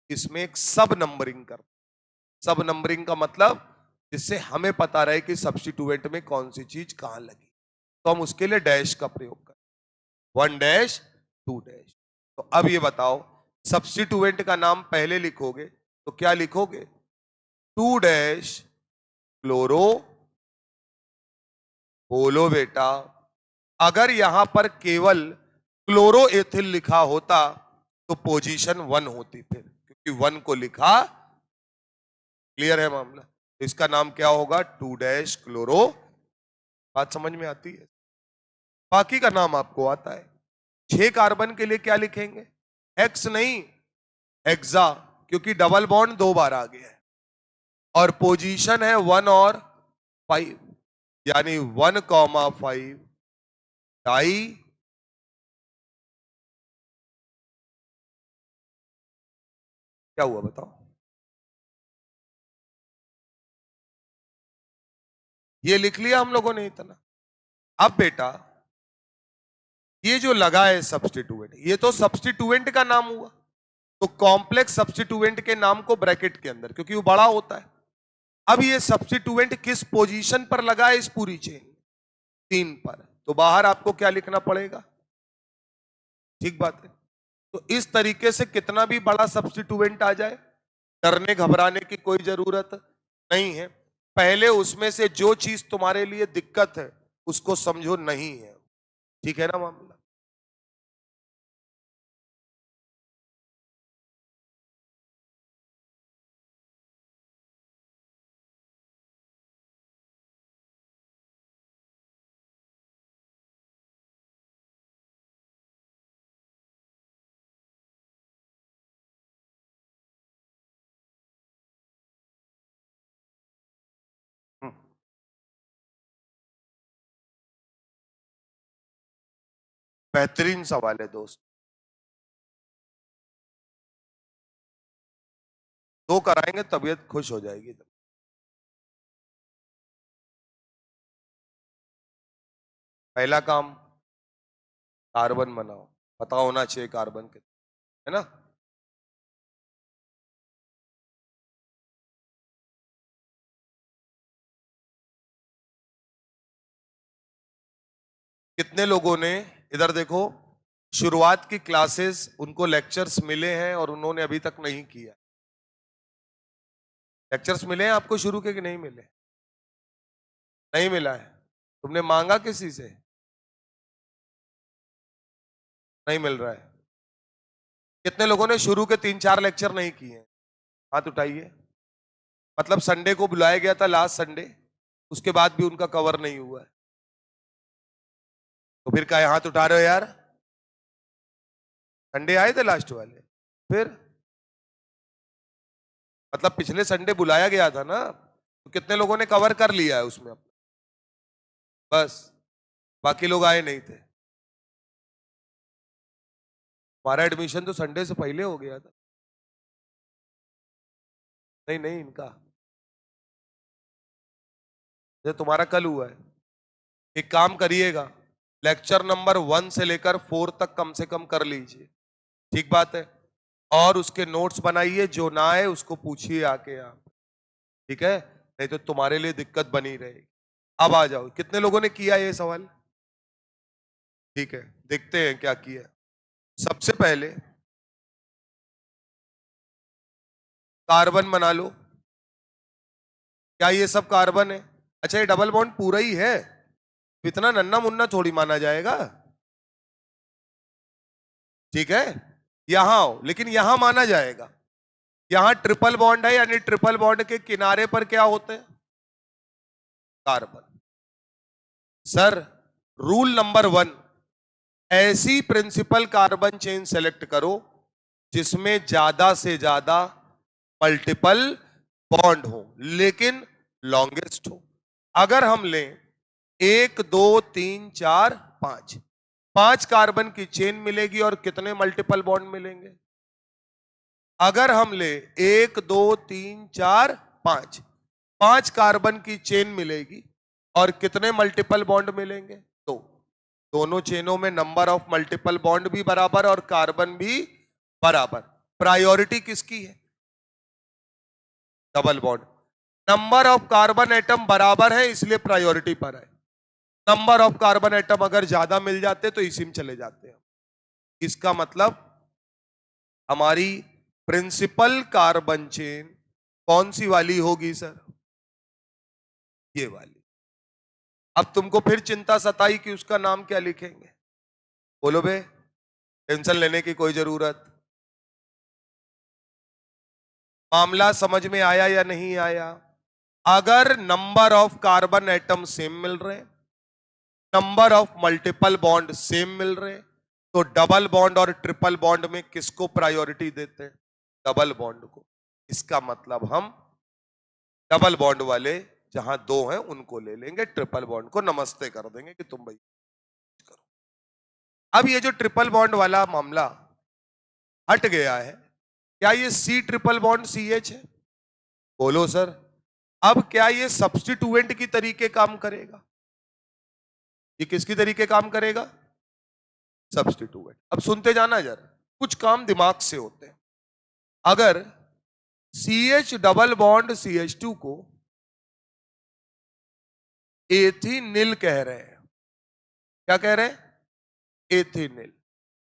इसमें एक सब नंबरिंग कर। सब नंबरिंग का मतलब जिससे हमें पता रहे कि सब्स्टिट्यूएंट में कौन सी चीज कहां लगी, तो हम उसके लिए डैश का प्रयोग करें, 1 डैश 2 डैश। तो अब ये बताओ, सब्स्टिट्यूएंट का नाम पहले लिखोगे तो क्या लिखोगे? 2 डैश क्लोरो। बोलो बेटा, अगर यहां पर केवल क्लोरो एथिल लिखा होता तो पोजीशन 1 होती, फिर क्योंकि 1 को लिखा। क्लियर है मामला? तो इसका नाम क्या होगा? 2 डैश क्लोरो। बात समझ में आती है? बाकी का नाम आपको आता है। 6 कार्बन के लिए क्या लिखेंगे? एक्स नहीं, हेक्सा, क्योंकि डबल बॉन्ड 2 बार आ गया है और पोजीशन है 1 और 5, यानी 1,5 डाई। क्या हुआ बताओ? ये लिख लिया हम लोगों ने इतना। अब बेटा ये जो लगा है सब्स्टिट्यूएंट, ये तो सब्स्टिट्यूएंट का नाम हुआ, तो कॉम्प्लेक्स सब्स्टिट्यूएंट के नाम को ब्रैकेट के अंदर, क्योंकि वो बड़ा होता है। अब ये सब्स्टिट्यूएंट किस पोजीशन पर लगा है इस पूरी चेन? 3 पर। तो बाहर आपको क्या लिखना पड़ेगा? ठीक बात है। तो इस तरीके से कितना भी बड़ा सब्स्टिट्यूएंट आ जाए, डरने घबराने की कोई जरूरत नहीं है। पहले उसमें से जो चीज तुम्हारे लिए दिक्कत है उसको समझो नहीं है। ठीक है ना मामला? हम्म, बेहतरीन सवाल है दोस्त। 2 कराएंगे तबीयत खुश हो जाएगी। पहला काम कार्बन बनाओ, पता होना चाहिए कार्बन कितना है ना। कितने लोगों ने, इधर देखो, शुरुआत की क्लासेस उनको लेक्चर्स मिले हैं और उन्होंने अभी तक नहीं किया? लेक्चर्स मिले हैं आपको शुरू के कि नहीं मिले? नहीं मिला है? तुमने मांगा किसी से? नहीं मिल रहा है? कितने लोगों ने शुरू के 3-4 लेक्चर नहीं किए? हाथ उठाइए। मतलब संडे को बुलाया गया था, लास्ट संडे, उसके बाद भी उनका कवर नहीं हुआ है। तो फिर क्या हाथ उठा रहे हो यार? संडे आए थे लास्ट वाले, फिर मतलब पिछले संडे बुलाया गया था ना, तो कितने लोगों ने कवर कर लिया है उसमें अपना? बस, बाकी लोग आए नहीं थे। हमारा एडमिशन तो संडे से पहले हो गया था। नहीं नहीं, इनका, ये तुम्हारा कल हुआ है। एक काम करिएगा, लेक्चर नंबर 1 से लेकर 4 तक कम से कम कर लीजिए, ठीक बात है। और उसके नोट्स बनाइए, जो ना आए उसको पूछिए आके आप, ठीक है, नहीं तो तुम्हारे लिए दिक्कत बनी रहेगी। अब आ जाओ, कितने लोगों ने किया ये सवाल? ठीक है, देखते हैं क्या किया। सबसे पहले कार्बन बना लो। क्या ये सब कार्बन है? अच्छा, ये डबल बॉन्ड पूरा ही है, इतना नन्ना मुन्ना थोड़ी माना जाएगा, ठीक है। यहां आओ, लेकिन यहां माना जाएगा। यहां ट्रिपल बॉन्ड है, यानी ट्रिपल बॉन्ड के किनारे पर क्या होते हैं? कार्बन। सर, रूल नंबर 1, ऐसी प्रिंसिपल कार्बन चेन सेलेक्ट करो जिसमें ज्यादा से ज्यादा मल्टीपल बॉन्ड हो, लेकिन लॉन्गेस्ट हो। अगर हम लें 1 2 3 4 5, 5 कार्बन की चेन मिलेगी और कितने मल्टीपल बॉन्ड मिलेंगे? अगर हम ले 1 2 3 4 5, 5 कार्बन की चेन मिलेगी और कितने मल्टीपल बॉन्ड मिलेंगे? तो दोनों चेनों में नंबर ऑफ मल्टीपल बॉन्ड भी बराबर और कार्बन भी बराबर। प्रायोरिटी किसकी है? Double bond. Number of carbon atom बराबर है इसलिए प्रायोरिटी पर है। नंबर ऑफ कार्बन एटम अगर ज्यादा मिल जाते तो इसी में चले जाते हैं। इसका मतलब हमारी प्रिंसिपल कार्बन चेन कौन सी वाली होगी सर? ये वाली। अब तुमको फिर चिंता सताई कि उसका नाम क्या लिखेंगे। बोलो बे, टेंशन लेने की कोई जरूरत। मामला समझ में आया या नहीं आया? अगर number of carbon atom same मिल रहे, number of multiple bond same मिल रहे, तो डबल बॉन्ड और ट्रिपल बॉन्ड में किसको प्रायोरिटी देते हैं? डबल बॉन्ड को। इसका मतलब हम डबल बॉन्ड वाले जहां 2 हैं उनको ले लेंगे, ट्रिपल बॉन्ड को नमस्ते कर देंगे कि तुम भाई करो। अब ये जो ट्रिपल बॉन्ड वाला मामला हट गया है, क्या ये सी ट्रिपल बॉन्ड CH है? बोलो सर। अब क्या ये सब्स्टिट्यूएंट की तरीके काम करेगा? ये किसकी तरीके काम करेगा? सब्स्टिट्यूएंट। अब सुनते जाना जरा, कुछ काम दिमाग से होते हैं। अगर CH डबल बॉन्ड CH2 को एथिनिल कह रहे हैं, क्या कह रहे हैं? एथिनिल।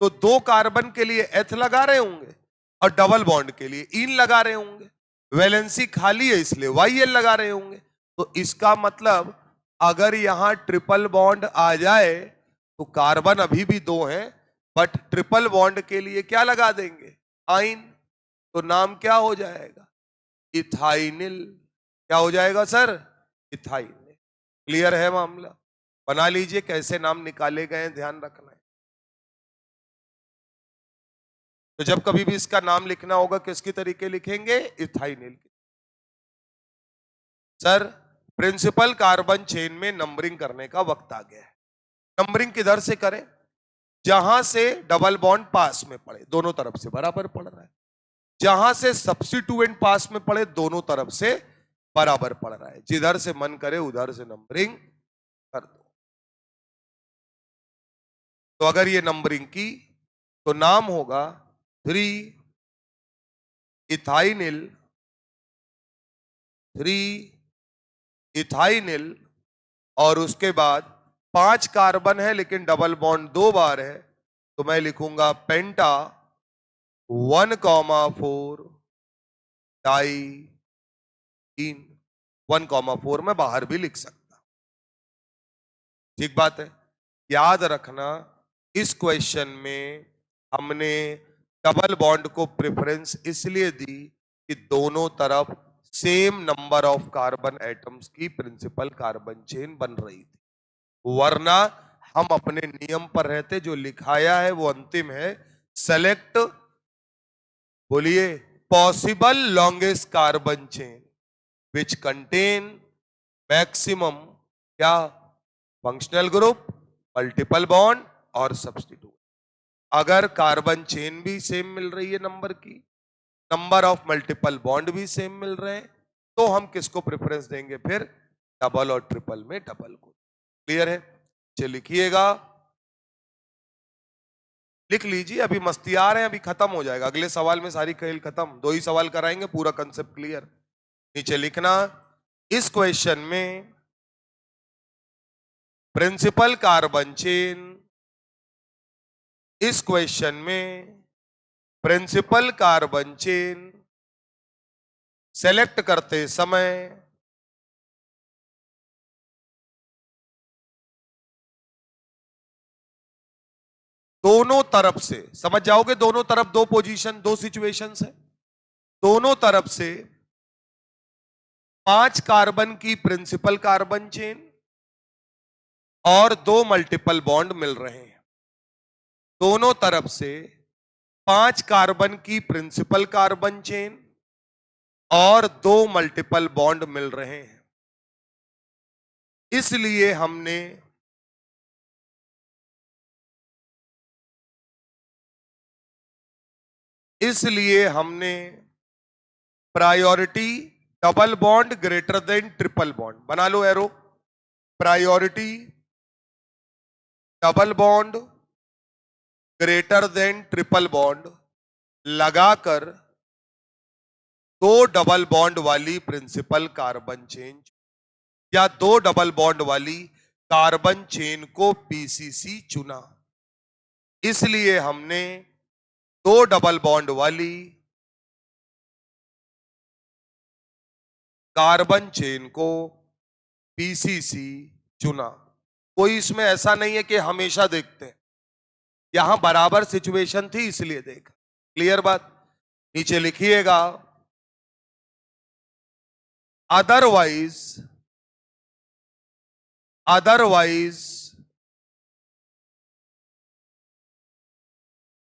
तो 2 कार्बन के लिए एथ लगा रहे होंगे और डबल बॉन्ड के लिए इन लगा रहे होंगे। वैलेंसी खाली है इसलिए YL लगा रहे होंगे। तो इसका मतलब अगर यहां ट्रिपल बॉन्ड आ जाए तो कार्बन अभी भी 2 हैं, बट ट्रिपल बॉन्ड के लिए क्या लगा देंगे? आइन। तो नाम क्या हो जाएगा? इथाइनिल। क्या हो जाएगा सर? इथाइनिल। क्लियर है मामला? बना लीजिए, कैसे नाम निकाले गए हैं ध्यान रखना है। तो जब कभी भी इसका नाम लिखना होगा किसकी तरीके लिखेंगे? इथाइनिल। सर, प्रिंसिपल कार्बन चेन में नंबरिंग करने का वक्त आ गया है। नंबरिंग किधर से करें? जहां से डबल बॉन्ड पास में पड़े, दोनों तरफ से बराबर पड़ रहा है। जहां से सब्स्टिट्यूएंट पास में पड़े, दोनों तरफ से बराबर पड़ रहा है। जिधर से मन करे उधर से नंबरिंग कर दो। तो अगर ये नंबरिंग की तो नाम होगा 3 इथाइनिल, 3 इथाइनिल, और उसके बाद 5 कार्बन है लेकिन डबल बॉन्ड 2 बार है, तो मैं लिखूंगा पेंटा 1,4 डाई इन 1,4 में बाहर भी लिख सकता। ठीक बात है। याद रखना इस क्वेश्चन में हमने डबल बॉन्ड को प्रेफरेंस इसलिए दी कि दोनों तरफ same number of carbon atoms की प्रिंसिपल कार्बन चेन बन रही थी, वरना हम अपने नियम पर रहते। जो लिखाया है वो अंतिम है, सेलेक्ट, बोलिए, possible longest carbon chain which contain maximum क्या, फंक्शनल ग्रुप, मल्टीपल बॉन्ड और सब्स्टिट्यूट। अगर कार्बन चेन भी सेम मिल रही है नंबर की, नंबर ऑफ मल्टीपल बॉन्ड भी सेम मिल रहे हैं, तो हम किसको प्रेफरेंस देंगे फिर, डबल और ट्रिपल में डबल को। क्लियर है? चलिए लिखिएगा, लिख लीजिए, अभी मस्ती आ रहे हैं, अभी खत्म हो जाएगा, अगले सवाल में सारी खेल खत्म, 2 ही सवाल कराएंगे, पूरा कंसेप्ट क्लियर। नीचे लिखना, इस क्वेश्चन में प्रिंसिपल कार्बन चेन, इस क्वेश्चन में प्रिंसिपल कार्बन चेन सेलेक्ट करते समय दोनों तरफ से, समझ जाओगे, दोनों तरफ 2 पोजीशन, 2 सिचुएशंस है, दोनों तरफ से 5 कार्बन की प्रिंसिपल कार्बन चेन और 2 मल्टीपल बॉन्ड मिल रहे हैं। दोनों तरफ से 5 कार्बन की प्रिंसिपल कार्बन चेन और 2 मल्टीपल बॉन्ड मिल रहे हैं। इसलिए हमने priority double bond greater than triple bond, बना लो arrow, priority double bond greater than triple bond लगाकर 2 डबल बॉन्ड वाली प्रिंसिपल कार्बन चेन या 2 डबल बॉन्ड वाली कार्बन चेन को पीसीसी चुना। इसलिए हमने 2 डबल बॉन्ड वाली कार्बन चेन को पीसीसी चुना। कोई इसमें ऐसा नहीं है कि हमेशा देखते हैं, यहां बराबर सिचुएशन थी इसलिए देख। क्लियर बात? नीचे लिखिएगा, अदरवाइज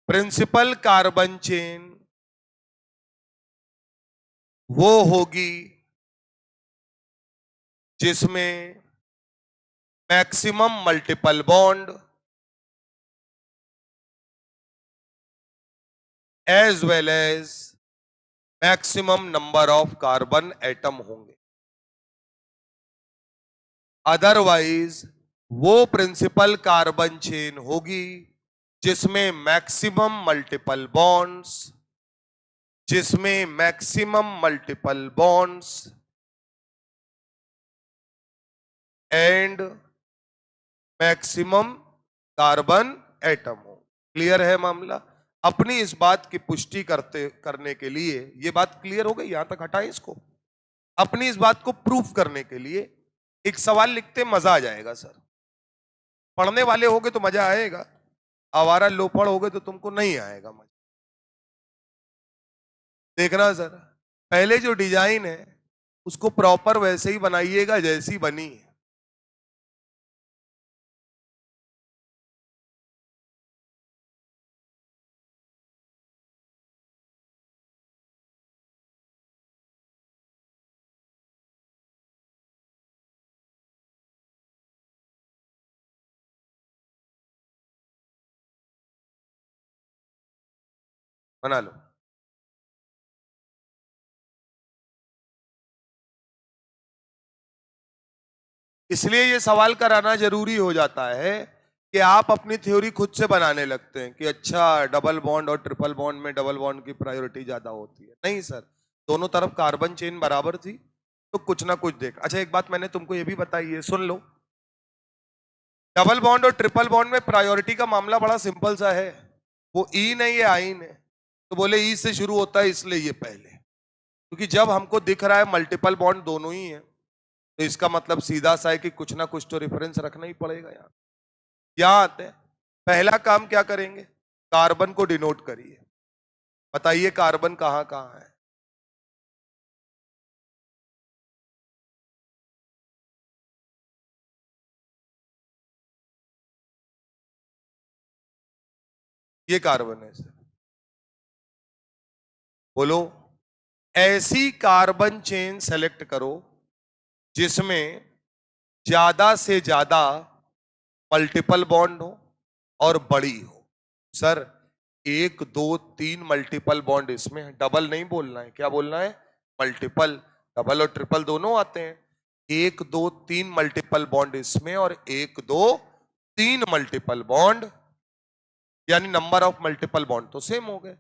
प्रिंसिपल कार्बन चेन वो होगी जिसमें maximum multiple bond as well as maximum number of carbon atom होंगे। अदरवाइज वो प्रिंसिपल कार्बन चेन होगी जिसमें maximum multiple bonds, and maximum carbon atom हो। क्लियर है मामला? अपनी इस बात की पुष्टि करने के लिए, ये बात क्लियर हो गई, यहां तक हटाएं इसको। अपनी इस बात को प्रूफ करने के लिए एक सवाल लिखते मजा आ जाएगा सर। पढ़ने वाले होगे तो मजा आएगा, आवारा लोफड़ होगे तो तुमको नहीं आएगा मजा। देखना सर, पहले जो डिजाइन है उसको प्रॉपर वैसे ही बनाइएगा जैसी बनी है। बना लो। इसलिए ये सवाल कराना जरूरी हो जाता है कि आप अपनी थ्योरी खुद से बनाने लगते हैं कि अच्छा डबल बॉन्ड और ट्रिपल बॉन्ड में डबल बॉन्ड की प्रायोरिटी ज्यादा होती है। नहीं सर, दोनों तरफ कार्बन चेन बराबर थी तो कुछ ना कुछ देख। अच्छा एक बात मैंने तुमको ये भी बताई है, सुन लो। डबल बॉन्ड और ट्रिपल बॉन्ड में प्रायोरिटी का मामला बड़ा सिंपल सा है। वो ई नहीं है आइन है, तो बोले ई से शुरू होता है इसलिए ये पहले, क्योंकि जब हमको दिख रहा है मल्टीपल बॉन्ड दोनों ही है तो इसका मतलब सीधा सा है कि कुछ ना कुछ तो रेफरेंस रखना ही पड़ेगा। यहां आते हैं, पहला काम क्या करेंगे, कार्बन को डिनोट करिए। बताइए कार्बन कहां कहां है। ये कार्बन है सर। बोलो, ऐसी कार्बन चेन सेलेक्ट करो जिसमें ज्यादा से ज्यादा मल्टीपल बॉन्ड हो और बड़ी हो। सर एक दो तीन मल्टीपल बॉन्ड इसमें है, डबल नहीं बोलना है, क्या बोलना है, मल्टीपल। डबल और ट्रिपल दोनों आते हैं। एक दो तीन मल्टीपल बॉन्ड इसमें और एक दो तीन मल्टीपल बॉन्ड, यानी नंबर ऑफ मल्टीपल बॉन्ड तो सेम हो गए।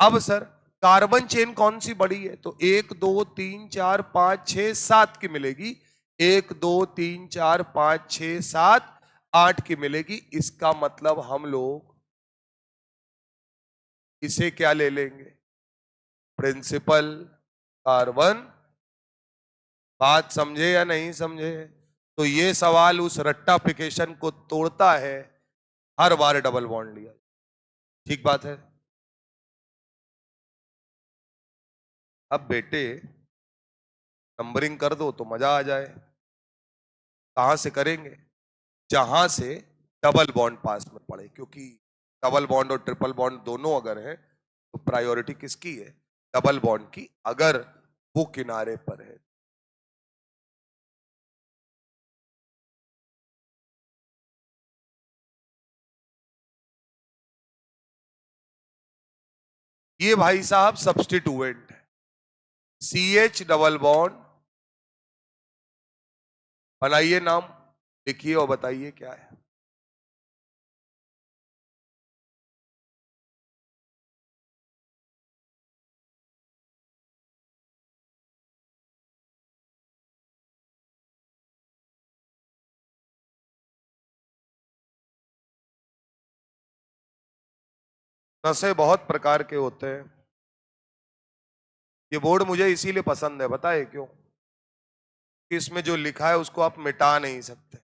अब सर कार्बन चेन कौन सी बड़ी है, तो एक दो तीन चार पांच छह सात की मिलेगी। एक दो तीन चार पांच छह सात आठ की मिलेगी। इसका मतलब हम लोग इसे क्या ले लेंगे, प्रिंसिपल कार्बन। बात समझे या नहीं समझे। तो ये सवाल उस रट्टाफिकेशन को तोड़ता है, हर बार डबल बॉन्ड लिया। ठीक बात है। अब बेटे नंबरिंग कर दो तो मजा आ जाए। कहां से करेंगे, जहां से डबल बॉन्ड पास में पड़े, क्योंकि डबल बॉन्ड और ट्रिपल बॉन्ड दोनों अगर है तो प्रायोरिटी किसकी है, डबल बॉन्ड की, अगर वो किनारे पर है। ये भाई साहब सब्स्टिट्यूएंट है, CH डबल बॉन्ड। बनाइए नाम, लिखिए और बताइए क्या है। नशे बहुत प्रकार के होते हैं। ये बोर्ड मुझे इसीलिए पसंद है, बताए क्यों, कि इसमें जो लिखा है उसको आप मिटा नहीं सकते।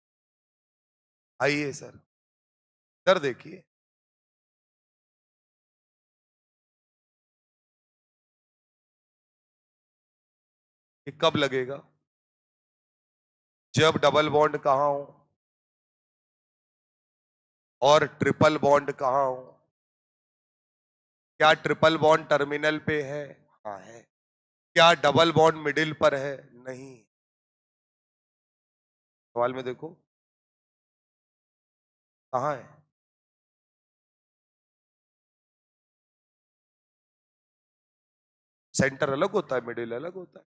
आइए सर, सर देखिए, कि कब लगेगा, जब डबल बॉन्ड कहां हो और ट्रिपल बॉन्ड कहां हो। क्या ट्रिपल बॉन्ड टर्मिनल पे है, हाँ है। क्या डबल बॉन्ड मिडिल पर है, नहीं। सवाल में देखो कहां है। सेंटर अलग होता है, मिडिल अलग होता है।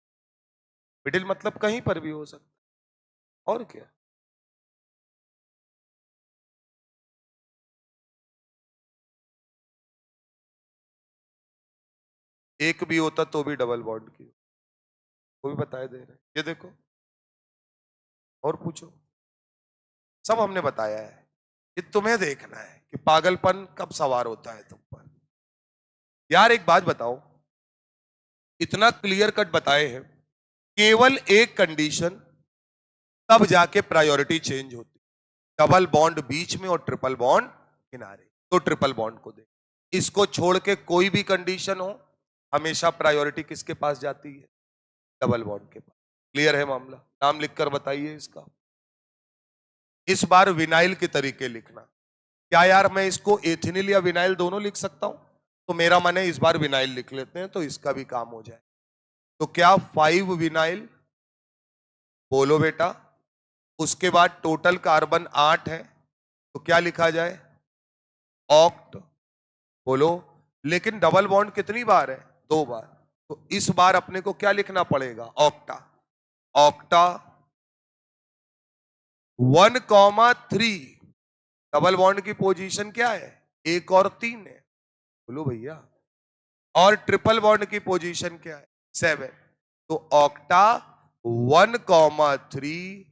मिडिल मतलब कहीं पर भी हो सकता है, और क्या। एक भी होता तो भी डबल बॉन्ड की, वो भी बताए दे रहे हैं। ये देखो, और पूछो, सब हमने बताया है। ये तुम्हें देखना है कि पागलपन कब सवार होता है तुम पर। यार एक बात बताओ, इतना क्लियर कट बताए हैं, केवल एक कंडीशन तब जाके प्रायोरिटी चेंज होती, डबल बॉन्ड बीच में और ट्रिपल बॉन्ड किनारे, तो ट्रिपल बॉन्ड को दे। इसको छोड़ के कोई भी कंडीशन हो, हमेशा प्रायोरिटी किसके पास जाती है, डबल बॉन्ड के पास। क्लियर है मामला। नाम लिखकर बताइए इसका। इस बार विनाइल के तरीके लिखना। क्या यार मैं इसको एथिनिल या विनाइल दोनों लिख सकता हूं, तो मेरा मन है इस बार विनाइल लिख लेते हैं तो इसका भी काम हो जाए। तो क्या 5 विनाइल, बोलो बेटा। उसके बाद टोटल कार्बन 8 है, तो क्या लिखा जाए, ऑक्ट। बोलो, लेकिन डबल बॉन्ड कितनी बार है, 2 बार। तो इस बार अपने को क्या लिखना पड़ेगा, ऑक्टा। ऑक्टा 1,3 डबल बॉन्ड की पोजीशन क्या है? 1 और 3 है, बोलो भैया। और ट्रिपल बॉन्ड की पोजीशन क्या है? 7। तो ऑक्टा 1,3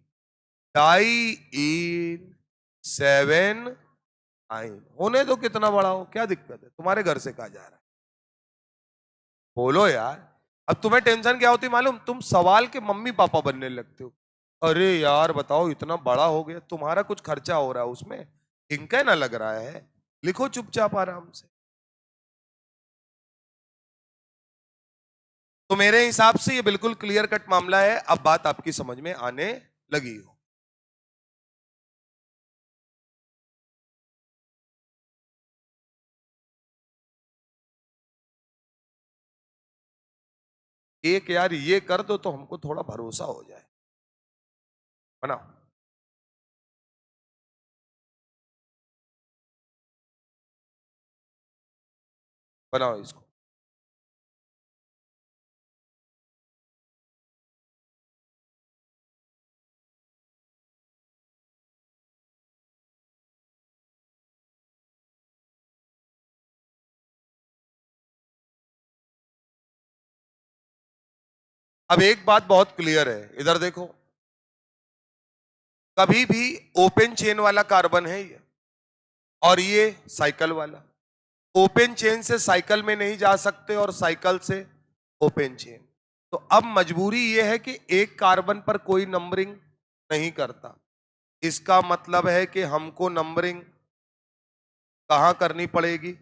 डाई इन 7 आइन। होने दो, कितना बड़ा हो, क्या दिक्कत है? तुम्हारे घर से कहा जा रहा है, बोलो यार। अब तुम्हें टेंशन क्या होती मालूम? तुम सवाल के मम्मी पापा बनने लगते हो। अरे यार बताओ, इतना बड़ा हो गया, तुम्हारा कुछ खर्चा हो रहा है उसमें, इनका ना लग रहा है, लिखो चुपचाप आराम से। तो मेरे हिसाब से ये बिल्कुल क्लियर कट मामला है, अब बात आपकी समझ में आने लगी हो। एक यार ये कर दो तो हमको थोड़ा भरोसा हो जाए। बनाओ। बनाओ इसको। अब एक बात बहुत क्लियर है, इधर देखो। कभी भी ओपन चेन वाला कार्बन है ये, और ये साइकिल वाला। ओपन चेन से साइकिल में नहीं जा सकते और साइकिल से ओपन चेन। तो अब मजबूरी ये है कि एक कार्बन पर कोई नंबरिंग नहीं करता। इसका मतलब है कि हमको नंबरिंग कहां करनी पड़ेगी?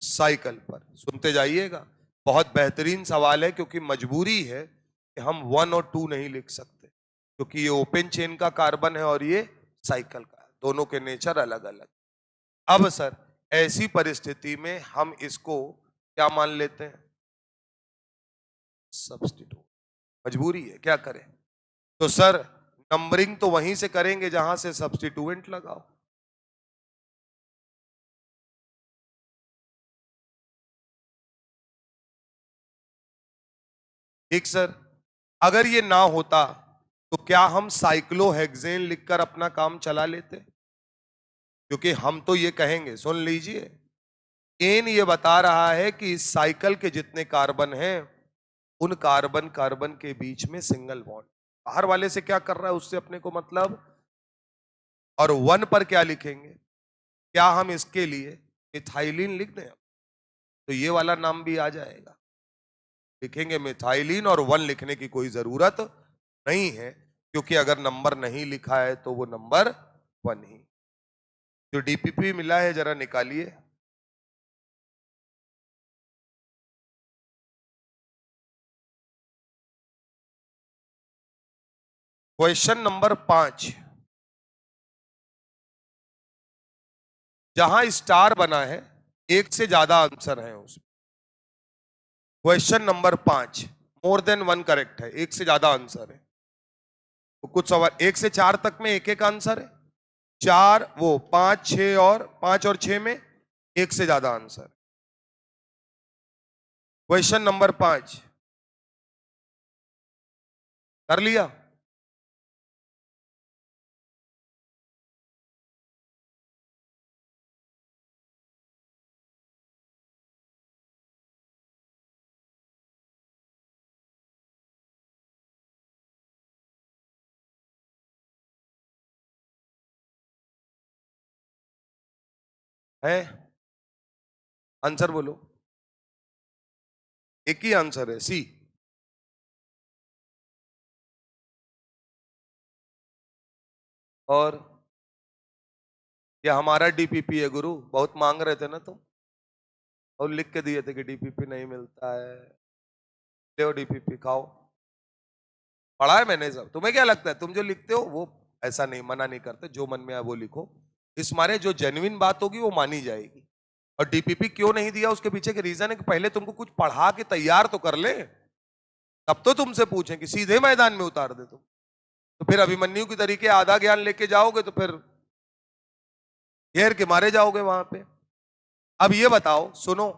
साइकिल पर। सुनते जाइएगा, बहुत बेहतरीन सवाल है, क्योंकि मजबूरी है कि हम 1 और 2 नहीं लिख सकते, क्योंकि ये ओपन चेन का कार्बन है और ये साइकिल का है, दोनों के नेचर अलग अलग। अब सर, ऐसी परिस्थिति में हम इसको क्या मान लेते हैं? सब्स्टिट्यूट। मजबूरी है, क्या करें? तो सर, नंबरिंग तो वहीं से करेंगे जहां से सब्स्टिट्यूएंट लगाओ। ठीक सर। अगर ये ना होता तो क्या हम साइक्लोहेक्सेन लिखकर अपना काम चला लेते? क्योंकि हम तो ये कहेंगे, सुन लीजिए, एन ये बता रहा है कि इस साइकिल के जितने कार्बन हैं, उन कार्बन कार्बन के बीच में सिंगल बॉन्ड। बाहर वाले से क्या कर रहा है उससे अपने को मतलब। और 1 पर क्या लिखेंगे? क्या हम इसके लिए मिथाइलिन लिख दें? तो ये वाला नाम भी आ जाएगा। लिखेंगे मिथाइलिन, और 1 लिखने की कोई जरूरत नहीं है, क्योंकि अगर नंबर नहीं लिखा है तो वो नंबर 1 ही। जो डीपीपी मिला है जरा निकालिए। क्वेश्चन नंबर 5, जहां स्टार बना है, एक से ज्यादा आंसर है उसमें। Question number 5, more than 1 correct है, एक से ज्यादा आंसर है। तो कुछ सवाल 1 से 4 तक में एक एक आंसर है, 4 वो 5 6 और 5 और 6 में एक से ज्यादा आंसर। क्वेश्चन नंबर 5 कर लिया? है? आंसर बोलो। एक ही आंसर है, सी। और ये हमारा डीपीपी है गुरु, बहुत मांग रहे थे ना तुम, और लिख के दिए थे कि डीपीपी नहीं मिलता है, ले डीपीपी खाओ। पढ़ा है मैंने सब। तुम्हें क्या लगता है तुम जो लिखते हो वो ऐसा नहीं, मना नहीं करते, जो मन में आए वो लिखो। इस मारे जो जेन्युइन बात होगी वो मानी जाएगी। और डीपीपी क्यों नहीं दिया, उसके पीछे के रीजन है कि पहले तुमको कुछ पढ़ा के तैयार तो कर ले, तब तो तुमसे पूछें कि सीधे मैदान में उतार दे तुम। तो फिर अभिमन्यु की तरीके आधा ज्ञान लेके जाओगे तो फिर घेर के मारे जाओगे वहां पे। अब ये बताओ, सुनो,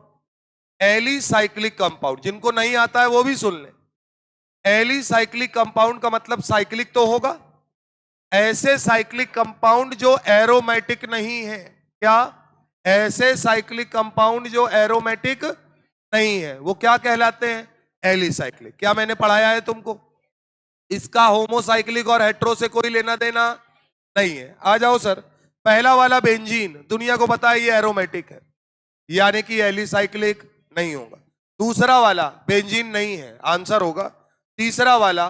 एलिसाइक्लिक कंपाउंड, जिनको नहीं आता है वो भी सुन ले। एलिसाइक्लिक कंपाउंड का मतलब साइक्लिक तो होगा, ऐसे साइक्लिक कंपाउंड जो एरोमेटिक नहीं है। क्या? ऐसे साइक्लिक कंपाउंड जो एरोमेटिक नहीं है वो क्या कहलाते हैं? एलिसाइक्लिक। क्या मैंने पढ़ाया है तुमको? इसका होमोसाइक्लिक और हेट्रो से कोई लेना देना नहीं है। आ जाओ सर, पहला वाला बेंजीन दुनिया को पता है ये एरोमेटिक है, यानी कि एलिसाइक्लिक नहीं होगा। दूसरा वाला बेंजीन नहीं है, आंसर होगा। तीसरा वाला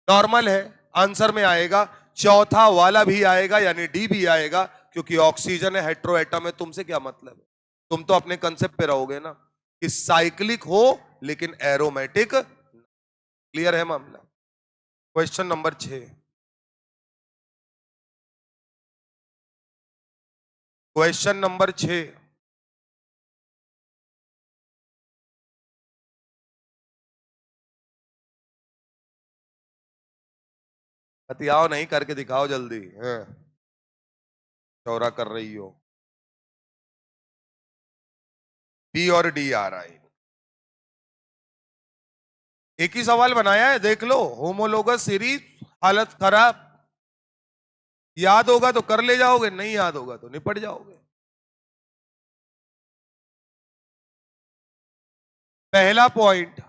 नॉर्मल है, आंसर में आएगा। चौथा वाला भी आएगा, यानी डी भी आएगा, क्योंकि ऑक्सीजन है, हेट्रो एटम है। तुमसे क्या मतलब है? तुम तो अपने कंसेप्ट पे रहोगे ना कि साइक्लिक हो लेकिन एरोमेटिक। क्लियर है मामला? Question number 6। Question number 6। बतियाओ नहीं, करके दिखाओ जल्दी। चौरा कर रही हो। बी और डी आ रहा है। एक ही सवाल बनाया है, देख लो। होमोलोगस सीरीज, हालत खराब। याद होगा तो कर ले जाओगे, नहीं याद होगा तो निपट जाओगे। पहला पॉइंट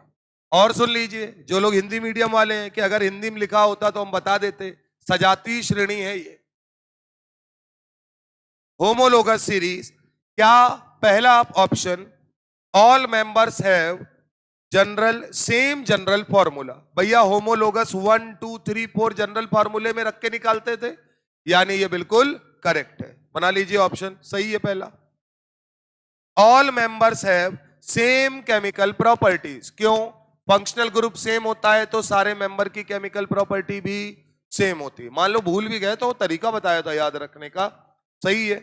और सुन लीजिए, जो लोग हिंदी मीडियम वाले हैं, कि अगर हिंदी में लिखा होता तो हम बता देते। सजातीय श्रेणी है ये होमोलोगस सीरीज। क्या? पहला option, all members have general same general formula. भैया होमोलोगस 1 2 3 4 जनरल फॉर्मूले में रख के निकालते थे, यानी ये बिल्कुल करेक्ट है। बना लीजिए, ऑप्शन सही है पहला। All members have same chemical properties. क्यों? फंक्शनल ग्रुप सेम होता है तो सारे मेंबर की केमिकल प्रॉपर्टी भी सेम होती है। मान लो भूल भी गए तो तरीका बताया था याद रखने का। सही है।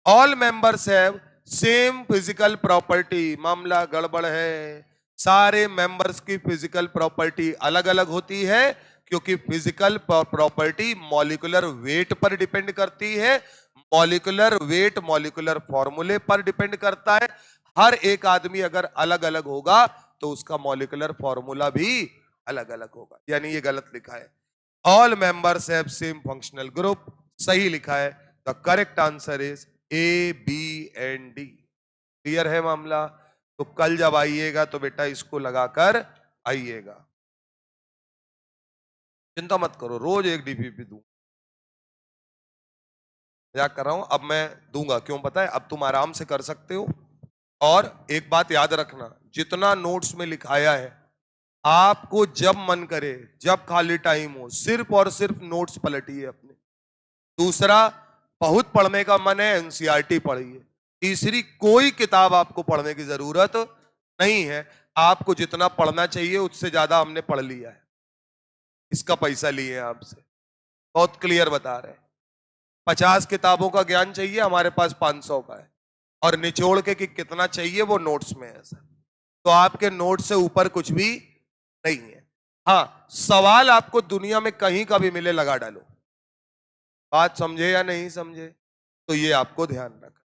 All members have same physical property. मामला गड़बड़ है। सारे मेंबर्स की फिजिकल प्रॉपर्टी अलग अलग होती है, क्योंकि फिजिकल प्रॉपर्टी मॉलिक्यूलर वेट पर डिपेंड करती है। मॉलिक्यूलर वेट मॉलिक्यूलर फॉर्मूले पर डिपेंड करता है। हर एक आदमी अगर अलग अलग होगा तो उसका मॉलिक्यूलर फॉर्मूला भी अलग अलग होगा, यानी ये गलत लिखा है। All members have same functional group, सही लिखा है। The correct answer is A B and D. Clear है मामला? तो कल जब आइएगा तो बेटा इसको लगाकर आइएगा। चिंता मत करो, रोज एक डीपीपी दूं। मजाक कर रहा हूं, अब मैं दूंगा। क्यों पता है? अब तुम आराम से कर सकते हो। और एक बात याद रखना, जितना नोट्स में लिखाया है, आपको जब मन करे, जब खाली टाइम हो, सिर्फ और सिर्फ नोट्स पलटिए अपने। दूसरा, बहुत पढ़ने का मन है, एनसीईआरटी पढ़िए। तीसरी, कोई किताब आपको पढ़ने की जरूरत नहीं है। आपको जितना पढ़ना चाहिए उससे ज्यादा हमने पढ़ लिया है। इसका पैसा लिए आपसे, बहुत क्लियर बता रहे हैं। 50 किताबों का ज्ञान चाहिए, हमारे पास 500 का है। और निचोड़ के कि कितना चाहिए वो नोट्स में है सर। तो आपके नोट्स से ऊपर कुछ भी नहीं है। हाँ, सवाल आपको दुनिया में कहीं का भी मिले, लगा डालो। बात समझे या नहीं समझे? तो ये आपको ध्यान रखना।